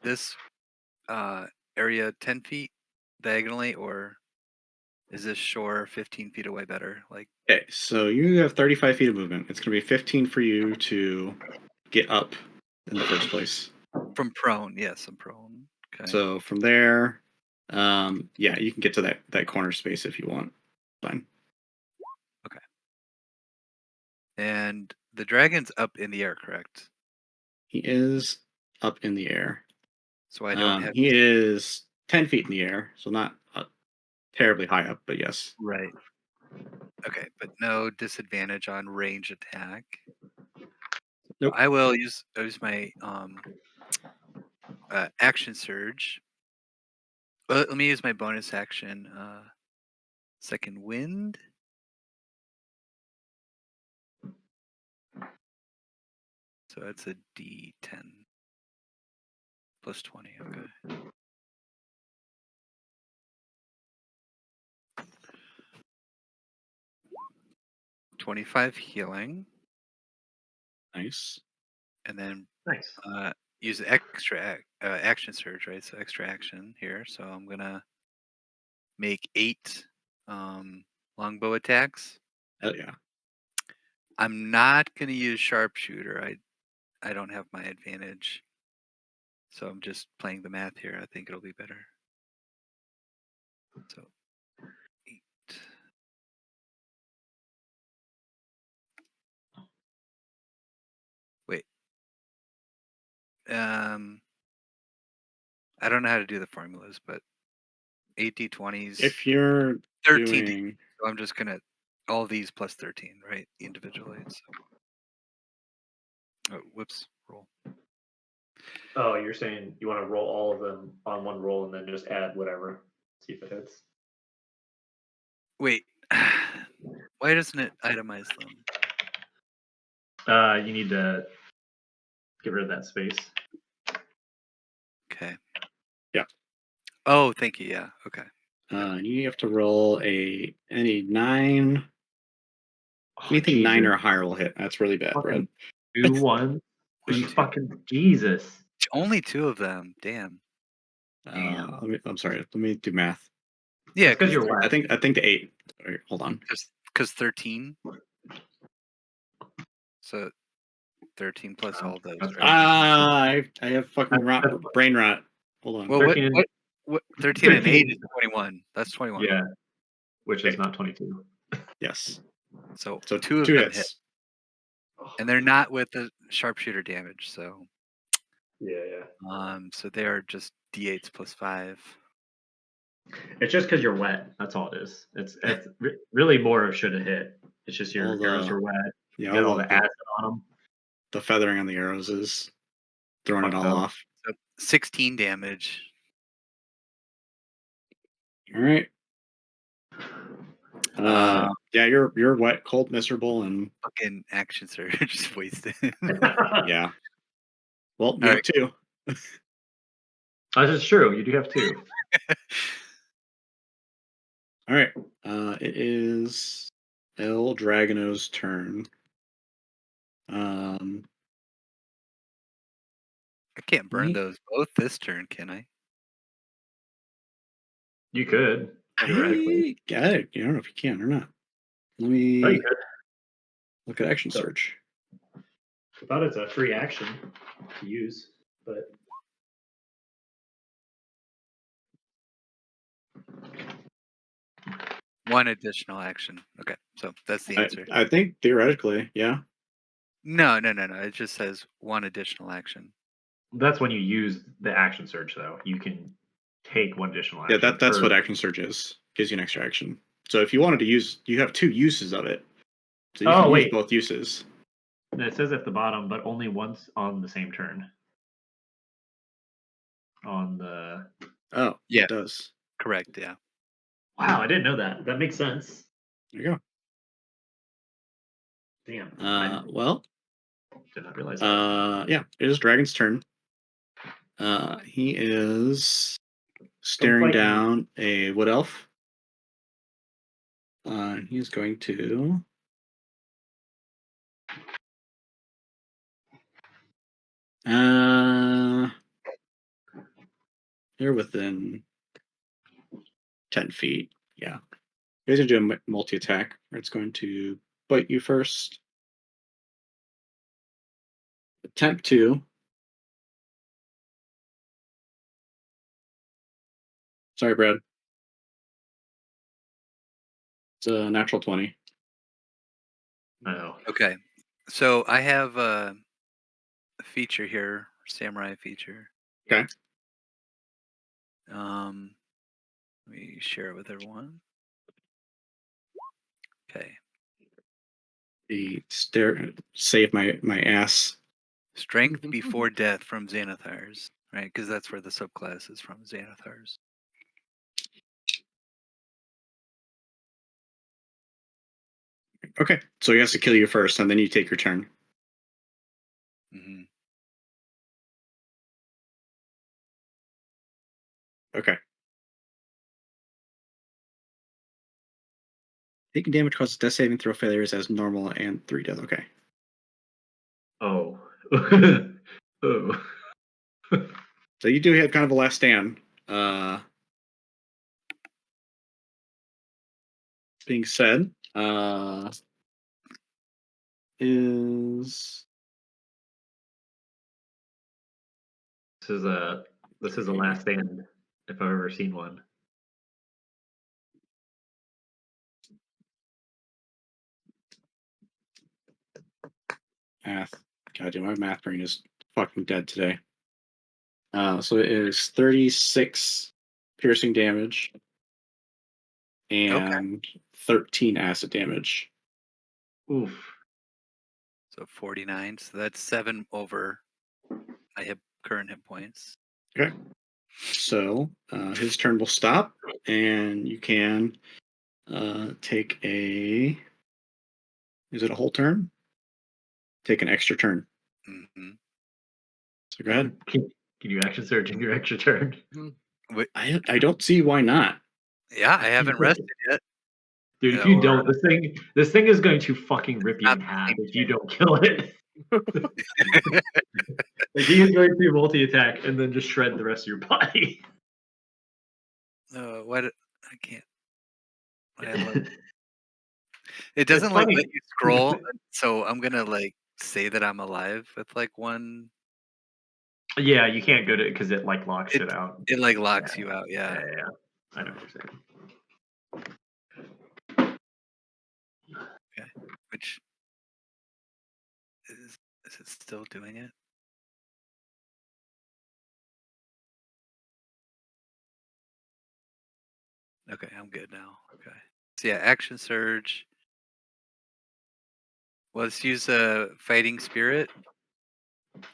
this area 10 feet diagonally, or is this shore 15 feet away better? Like, Okay, so you have 35 feet of movement. It's gonna be 15 for you to get up in the first place. from prone. Yes, I'm prone. Okay. So from there, yeah, you can get to that corner space if you want. Fine. And the dragon's up in the air, correct? He is up in the air. So I don't have He is 10 feet in the air, so not terribly high up, but yes. right. Okay, but no disadvantage on range attack. Nope. I will use my action surge. Well, let me use my bonus action. Second wind. So that's a D10 plus 20. Okay. $25 healing, Nice. and then Nice. use extra action surge, right? So extra action here. So I'm gonna make 8 longbow attacks. Hell yeah. I'm not gonna use sharpshooter. I don't have my advantage, so I'm just playing the math here. I think it'll be better. So 8. Wait. I don't know how to do the formulas, but 8 d20s. If you're 13. doing So I'm just gonna all these plus 13, right? Individually. So. Oh, whoops. Roll. Oh, you're saying you want to roll all of them on one roll and then just add whatever. See if it hits. Wait. Why doesn't it itemize them? You need to get rid of that space. Okay. Yeah. Oh, thank you. Yeah. Okay. you have to roll any 9. Anything Jesus. 9 or higher will hit. That's really bad, Brad. 2, 1. Only two. Fucking Jesus. Only 2 of them. Damn. I'm sorry. Let me do math. Yeah, Because you're I wet. think the 8. Wait, hold on. Because 13. So 13 plus all those. That's Right? I have fucking brain rot. Hold on. Well, 13 what 13 and 8 is 21. That's 21. Yeah, which is Okay. not 22. Yes. So So 2 of 2 them hits. hit. And they're not with the sharpshooter damage, so Yeah. so they are just d8s plus 5. It's just because you're wet. That's all it is. It's really more of should have hit. It's just your All the- arrows are wet. Yeah, You got all the acid on them. the feathering on the arrows is throwing it Fucked all up. off. So 16 damage. All right. Yeah, you're wet, cold, miserable, and Fucking action surge just wasted. yeah. Well, you All have right. 2. This is true. You do have 2. All right. It is El Dragano's turn. I can't burn those both this turn, can I? You could. Theoretically. I don't know if you can or not. Let Oh, me you could. look at action So- search. I thought it's a free action to use, but One additional action. Okay, so that's the answer. I think theoretically, yeah. No. It just says one additional action. That's when you use the action surge, though. You can take one additional Yeah, action. that's or- what action surge is. Gives you an extra action. So if you wanted to use, you have 2 uses of it. So you Oh, can use wait. both uses. It says at the bottom, but only once on the same turn. On the Oh, Yeah. it does. Correct. Yeah. wow, I didn't know that. That makes sense. There you Damn, go. I Well, did not realize that. yeah, it is Dragon's turn. He is staring fight me. down a wood elf. He's going to. You're within 10 feet. Yeah. He's going to do a multi attack. It's going to bite you first. Attempt to. Sorry, Brad. It's a natural 20. Oh, Okay. So I have a feature here, samurai feature. Okay. Let me share it with everyone. Okay. The save my ass. Strength before death from Xanathars, right? Because that's where the subclass is from, Xanathars. Okay. So he has to kill you first, and then you take your turn. Mm-hmm. Okay. Taking damage causes death saving throw failures as normal and 3 death. Okay. oh, oh. So you do have kind of a last stand. Being said, is This is a last stand if I've ever seen one. math. God damn, my math brain is fucking dead today. So it is 36 piercing damage and 13 acid damage. Oof. So 49. So that's 7 over my current hit points. Okay. So his turn will stop, and you can take a. Is it a whole turn? Take an extra turn. Mm-hmm. So go ahead. Can you action surge in your extra turn? I don't see why not. Yeah, I haven't rested yet. Dude, if you don't, this thing is going to fucking rip you in half if you don't kill it. Like he is going to multi-attack and then just shred the rest of your body. What? I can't. It doesn't like let you scroll, so I'm gonna like say that I'm alive with like one. Yeah, you can't go to it because it like locks it out. It like locks you out. Yeah. Yeah. I know what you're saying. Okay. Which is it still doing it? Okay, I'm good now. Okay. So yeah, action surge. Well, let's use a fighting spirit.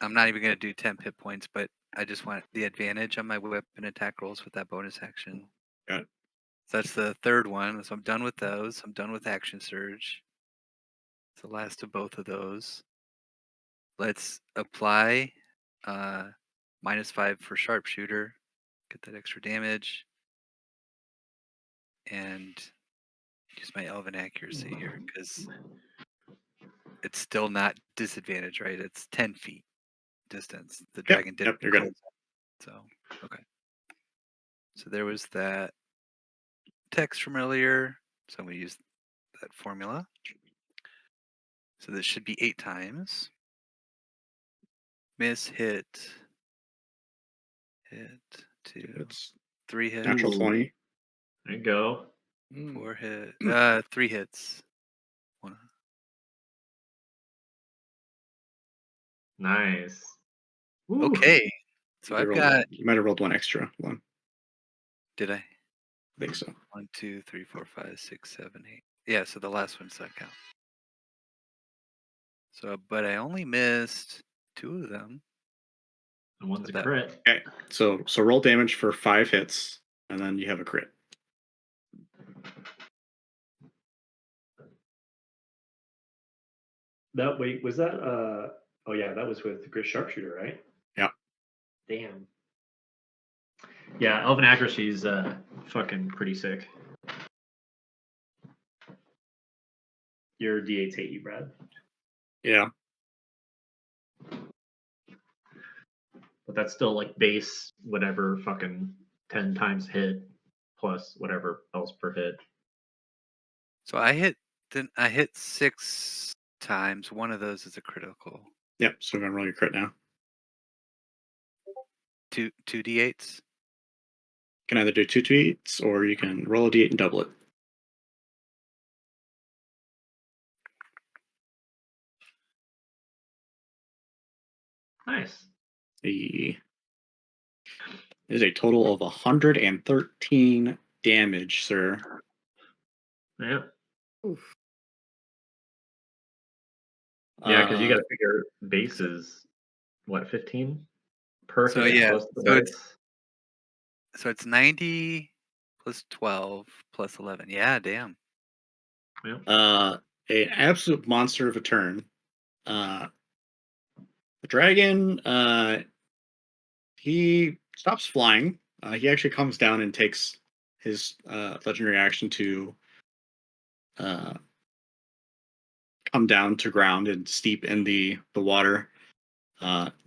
I'm not even gonna do 10 hit points, but I just want the advantage on my weapon attack rolls with that bonus action. Got it. So that's the third one. So I'm done with those. I'm done with action surge. It's the last of both of those. Let's apply -5 for sharpshooter. Get that extra damage. And use my elven accuracy here because it's still not disadvantage, right? It's 10 feet distance. The dragon did. Yep, you're good. So okay. So there was that text from earlier. So I'm gonna use that formula. So this should be 8 times. Miss, hit, 2, It's 3 hits. natural 20. There you go. 4 hit. 3 hits. One. Nice. Ooh. Okay. So I've got. You might have rolled one extra one. Did I? I think so. 1, 2, 3, 4, 5, 6, 7, 8. Yeah, so the last one does not count. So, but I only missed 2 of them. And one's So a that- crit. Okay. So roll damage for 5 hits, and then you have a crit. That wait, was that oh yeah, that was with Grit Sharpshooter, right? Yeah. Damn. Yeah, Elven Accuracy's fucking pretty sick. Your D8s hate you, Brad. Yeah. But that's still like base whatever fucking 10 times hit plus whatever else per hit. So I hit 6 times. One of those is a critical. Yep. So we're gonna roll your crit now. 2 d8s. You can either do 2 d8s or you can roll a d8 and double it. Nice. It is a total of 113 damage, sir. Yeah. Yeah, because you got to figure base is what, 15 per So, hit yeah, plus the so it's- dice? So it's 90 plus 12 plus 11. Yeah, damn. Yeah. A absolute monster of a turn. The dragon, he stops flying. He actually comes down and takes his legendary action to come down to ground and steep in the water.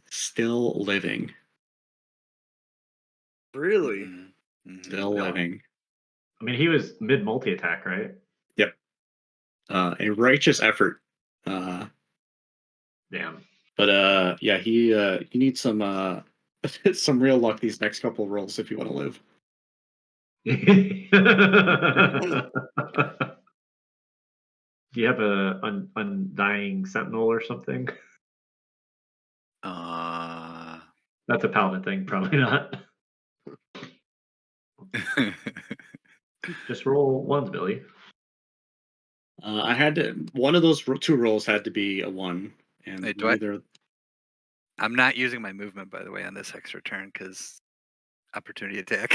Still living. Really? Mhm, mhm. Still Yeah. living. I mean, he was mid multi attack, right? Yep. A righteous effort. Damn. But yeah, he needs some some real luck these next couple of rolls if you want to live. Do you have a undying sentinel or something? Uh, That's a paladin thing, probably not. Just roll ones, Billy. I had to. One of those 2 rolls had to be a 1, and Wait, do I- neither. I'm not using my movement, by the way, on this extra turn because opportunity attack.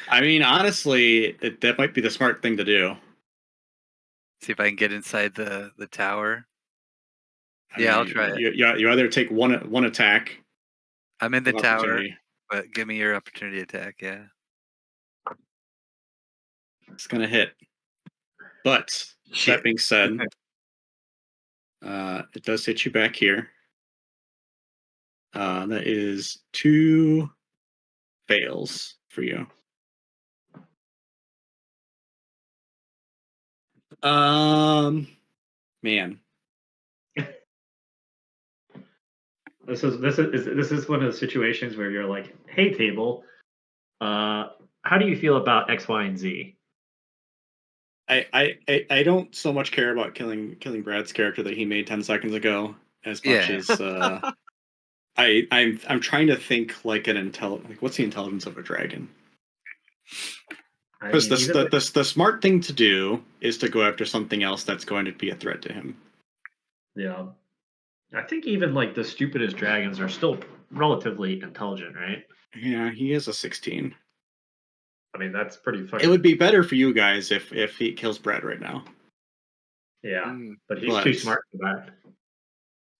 I mean, honestly, that might be the smart thing to do. See if I can get inside the tower. I Yeah, I'll mean, try it. You either take one attack. I'm in the of tower, opportunity. but give me your opportunity attack. Yeah. It's gonna hit. But Shit. that being said, it does hit you back here. That is 2 fails for you. Man. This is one of the situations where you're like, hey table, how do you feel about X, Y, and Z? I don't so much care about killing Brad's character that he made 10 seconds ago as much Yeah. as I'm trying to think like what's the intelligence of a dragon? I Because mean, even the smart thing to do is to go after something else that's going to be a threat to him. yeah, I think even like the stupidest dragons are still relatively intelligent, right? Yeah, he is a 16. I mean, that's pretty fucking. It would be better for you guys if he kills Brad right now. Yeah, Mm. but he's too smart for that.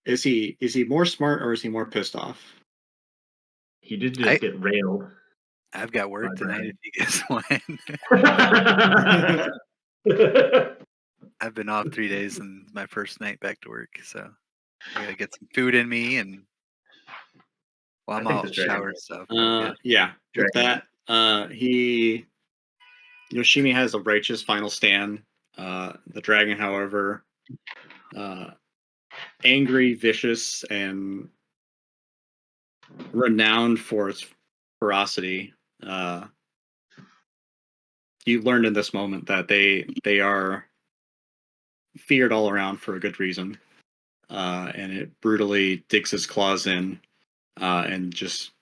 Is he more smart or is he more pissed off? He did just get railed. I've got work By tonight Brad. if you guys want. I've been off 3 days and my first night back to work, so I gotta get some food in me and I I'm think all this dragon- showered stuff. Yeah. Yeah. With Dragon. that, Yoshimi has a righteous final stand. The dragon, however, angry, vicious, and renowned for its ferocity, you learned in this moment that they are feared all around for a good reason, and it brutally digs its claws in and just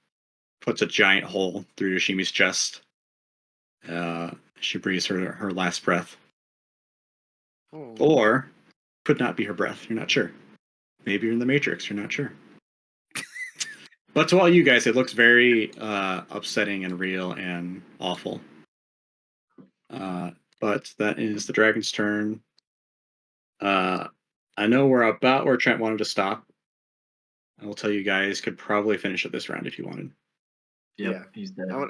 puts a giant hole through Yoshimi's chest. She breathes her last breath, Oh. or could not be her breath. You're not sure. Maybe you're in the Matrix. You're not sure. But to all you guys, it looks very upsetting and real and awful. But that is the dragon's turn. I know we're about where Trent wanted to stop. I will tell you guys could probably finish it this round if you wanted. Yep, Yeah. he's dead. I'm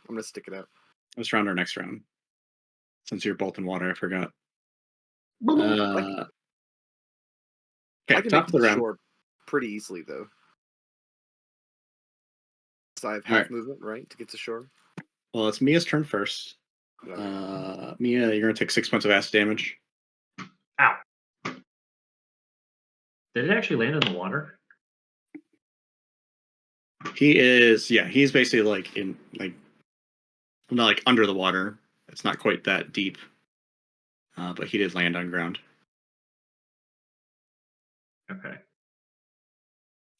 gonna stick it out. Let's round our next round. Since you're both in water, I forgot. I Okay, can top make of the it round. short pretty easily though. So I have half Alright. movement, right, to get to shore. Well, it's Mia's turn first. Mia, you're gonna take 6 points of acid damage. Ow. Did it actually land in the water? He's basically like in not like under the water. It's not quite that deep. But he did land on ground. Okay.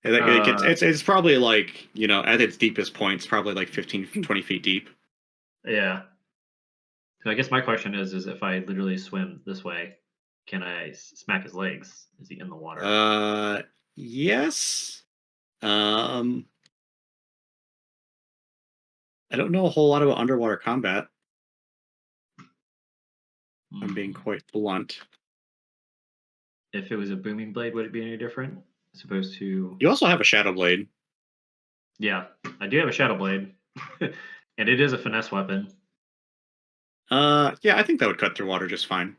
It's probably like, at its deepest point, it's probably like 15, 20 feet deep. Yeah. So I guess my question is if I literally swim this way, can I smack his legs? Is he in the water? Yes. I don't know a whole lot about underwater combat. I'm being quite blunt. If it was a booming blade, would it be any different? As opposed to... You also have a shadow blade. Yeah, I do have a shadow blade. And it is a finesse weapon. Yeah, I think that would cut through water just fine.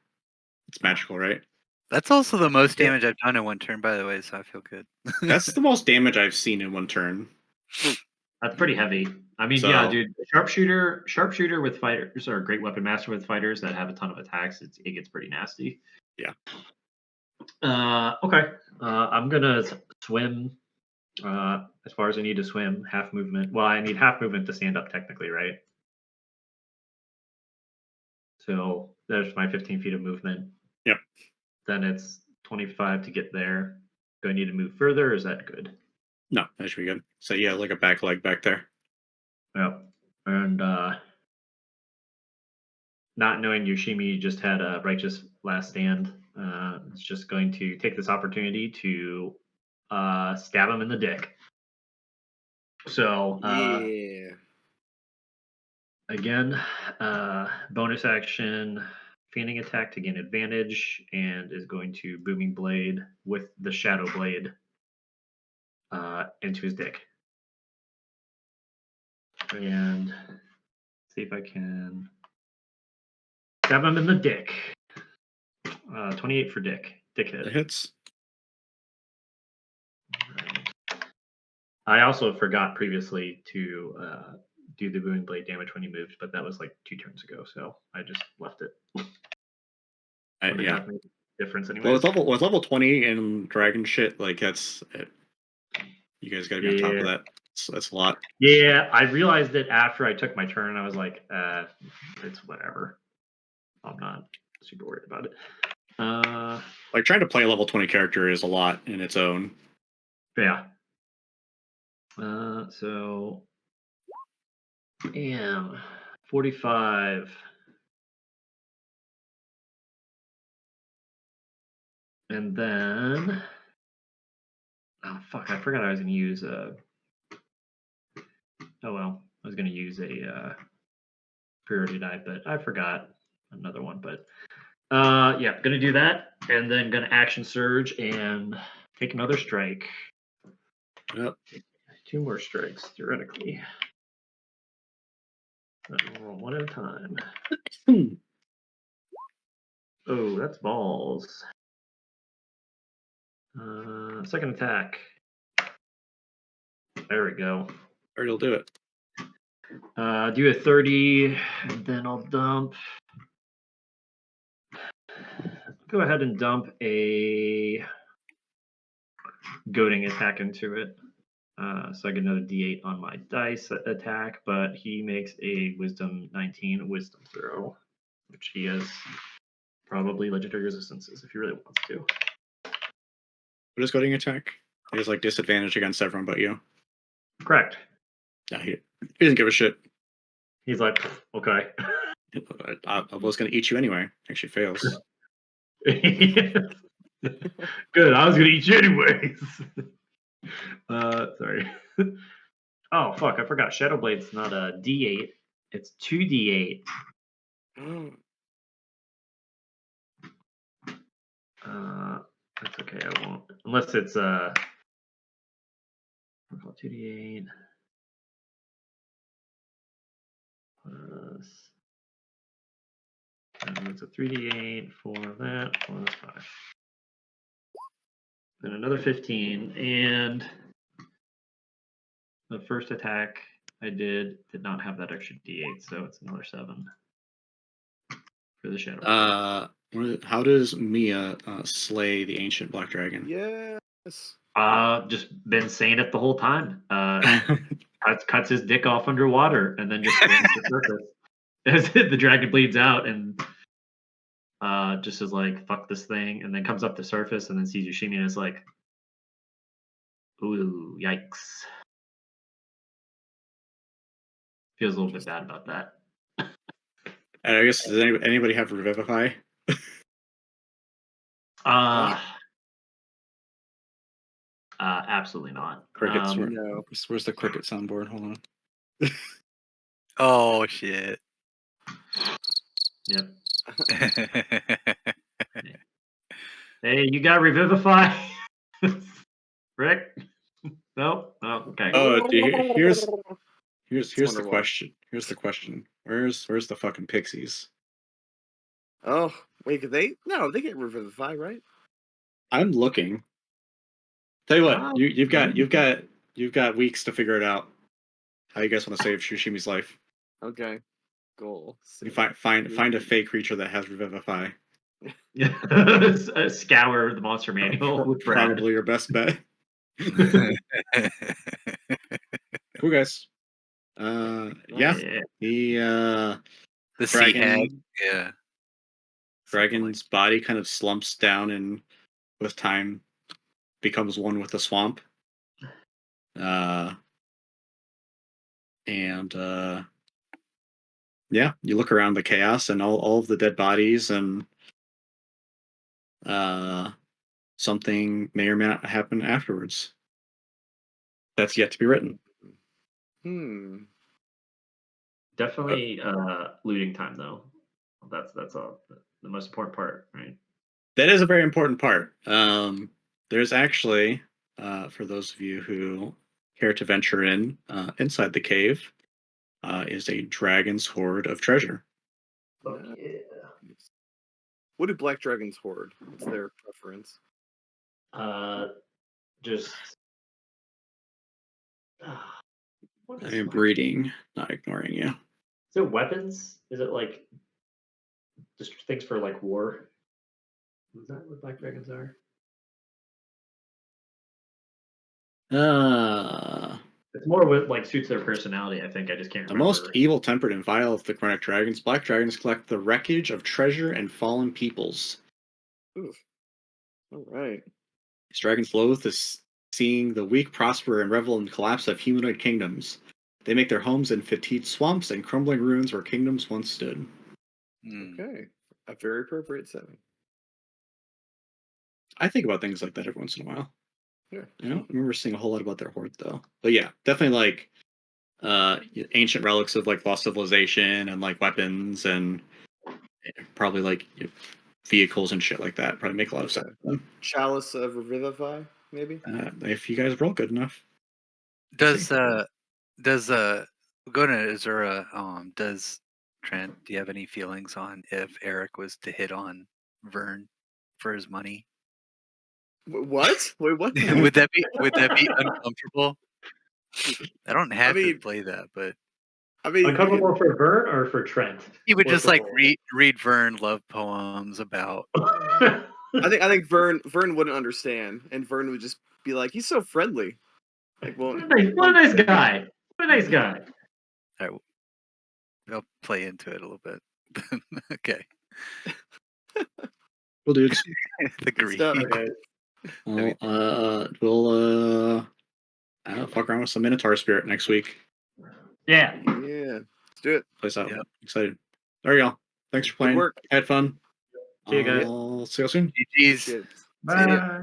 It's magical, right? That's also the most damage I've done in one turn, by the way, so I feel good. That's the most damage I've seen in one turn. That's pretty heavy. I mean, So- yeah, dude. Sharpshooter with fighters, or great weapon master with fighters that have a ton of attacks. It gets pretty nasty. Yeah. Okay. I'm gonna swim. As far as I need to swim, half movement. Well, I need half movement to stand up, technically, right? So there's my 15 feet of movement. Yep. Then it's 25 to get there. Do I need to move further, or is that good? No, that should be good. So yeah, like a back leg back there. Yep. And not knowing Yoshimi just had a righteous last stand, it's just going to take this opportunity to stab him in the dick. So Yeah. again, bonus action, feigning attack to gain advantage, and is going to booming blade with the shadow blade into his dick. And see if I can stab him in the dick. 28 for dick. Dick hit. It hits. I also forgot previously to do the booming blade damage when he moved, but that was like 2 turns ago, so I just left it. Would it Yeah. not make a difference Well, anyways? with level 20 and dragon shit, like that's it. You guys got to be on top of that. That's a lot. Yeah, I realized it after I took my turn. I was like, it's whatever. I'm not super worried about it. Like trying to play a level 20 character is a lot in its own. Yeah. So, 45. And then, oh fuck, I forgot I was gonna use a. Oh well, I was gonna use a priority die, but I forgot another one. But yeah, gonna do that, and then gonna action surge and take another strike. Yep. 2 more strikes theoretically. I'll roll one at a time. Oh, that's balls. Second attack. There we go. Or you'll do it. Do a 30, and then I'll dump. Go ahead and dump a goading attack into it. So I get another D8 on my dice attack, but he makes a Wisdom 19 Wisdom throw, which he has probably legendary resistances if he really wants to. What is goading attack? He has like disadvantage against everyone but you. Correct. Yeah, he doesn't give a shit. He's like, okay. I was going to eat you anyway. Actually fails. Good. I was gonna eat you anyways. Sorry. Oh fuck! I forgot. Shadowblade's not a D8. It's 2D8. That's okay. I won't unless it's 2D8 plus. It's a 3D8 for that plus 5. Then another 15, and the first attack I did not have that extra D8, so it's another 7 for the shadow. How does Mia slay the ancient black dragon? Yes. Just been saying it the whole time. Cuts his dick off underwater and then just swims to the surface as the dragon bleeds out and just is like, fuck this thing, and then comes up the surface and then sees Yoshimi and is like, ooh, yikes. Feels a little bit bad about that. I guess, does anybody have Revivify? Absolutely not. Crickets. No. Where's the cricket soundboard? Hold on. Oh shit. Yep. Hey, you got Revivify? Rick? Nope. Oh, okay. Oh, dude, here's the Wonderwall. question. Here's the question. Where's the fucking pixies? Oh, wait, could they? No, they get Revivify, right? I'm looking. Tell you what, Oh, you've got weeks to figure it out. How you guys want to save Shushimi's life? Okay. Goal. You find a fake creature that has Revivify. Scour the monster manual. with Brad. Probably your best bet. Cool guys. Yeah. The the sea hag. Yeah. Dragon's body kind of slumps down and with time becomes one with the swamp. Yeah, you look around the chaos and all of the dead bodies, and something may or may not happen afterwards. That's yet to be written. Definitely looting time though. That's all the most important part, right? That is a very important part. There's actually, for those of you who care to venture in, inside the cave, is a dragon's hoard of treasure. Oh, yeah. What do black dragons hoard? What's their preference? Just. I am breeding, not ignoring you. Is it weapons? Is it like just things for like war? Is that what black dragons are? It's more with like suits their personality. I think I just can't The remember. most evil-tempered and vile of the chronic dragons, black dragons collect the wreckage of treasure and fallen peoples. Oof. All right. These dragons loathe this, seeing the weak prosper and revel in the collapse of humanoid kingdoms. They make their homes in fatigued swamps and crumbling ruins where kingdoms once stood. Okay. A very appropriate setting. I think about things like that every once in a while. Yeah. I don't remember seeing a whole lot about their hoard though. But yeah, definitely like ancient relics of like lost civilization and like weapons and probably like vehicles and shit like that. Probably make a lot of sense. Chalice of Revivify, maybe? If you guys roll good enough. Does go to Azura, does Trent, do you have any feelings on if Eric was to hit on Vern for his money? What? Wait, what? would that be uncomfortable? I don't have to play that, but I mean, uncomfortable for Vern or for Trent? He would just like read Vern love poems about. I think Vern wouldn't understand, and Vern would just be like, "He's so friendly." Like, well, What a nice guy. What a nice guy. All right, I'll play into it a little bit. Okay. Well, dudes. The good stuff. greed. We'll fuck around with some Minotaur Spirit next week. Yeah. Yeah, let's do it. Place out. Yep. Excited. There you go. Thanks for Good playing. work. Had fun. See you guys. I'll see you soon. GG's. Good. See ya. Bye.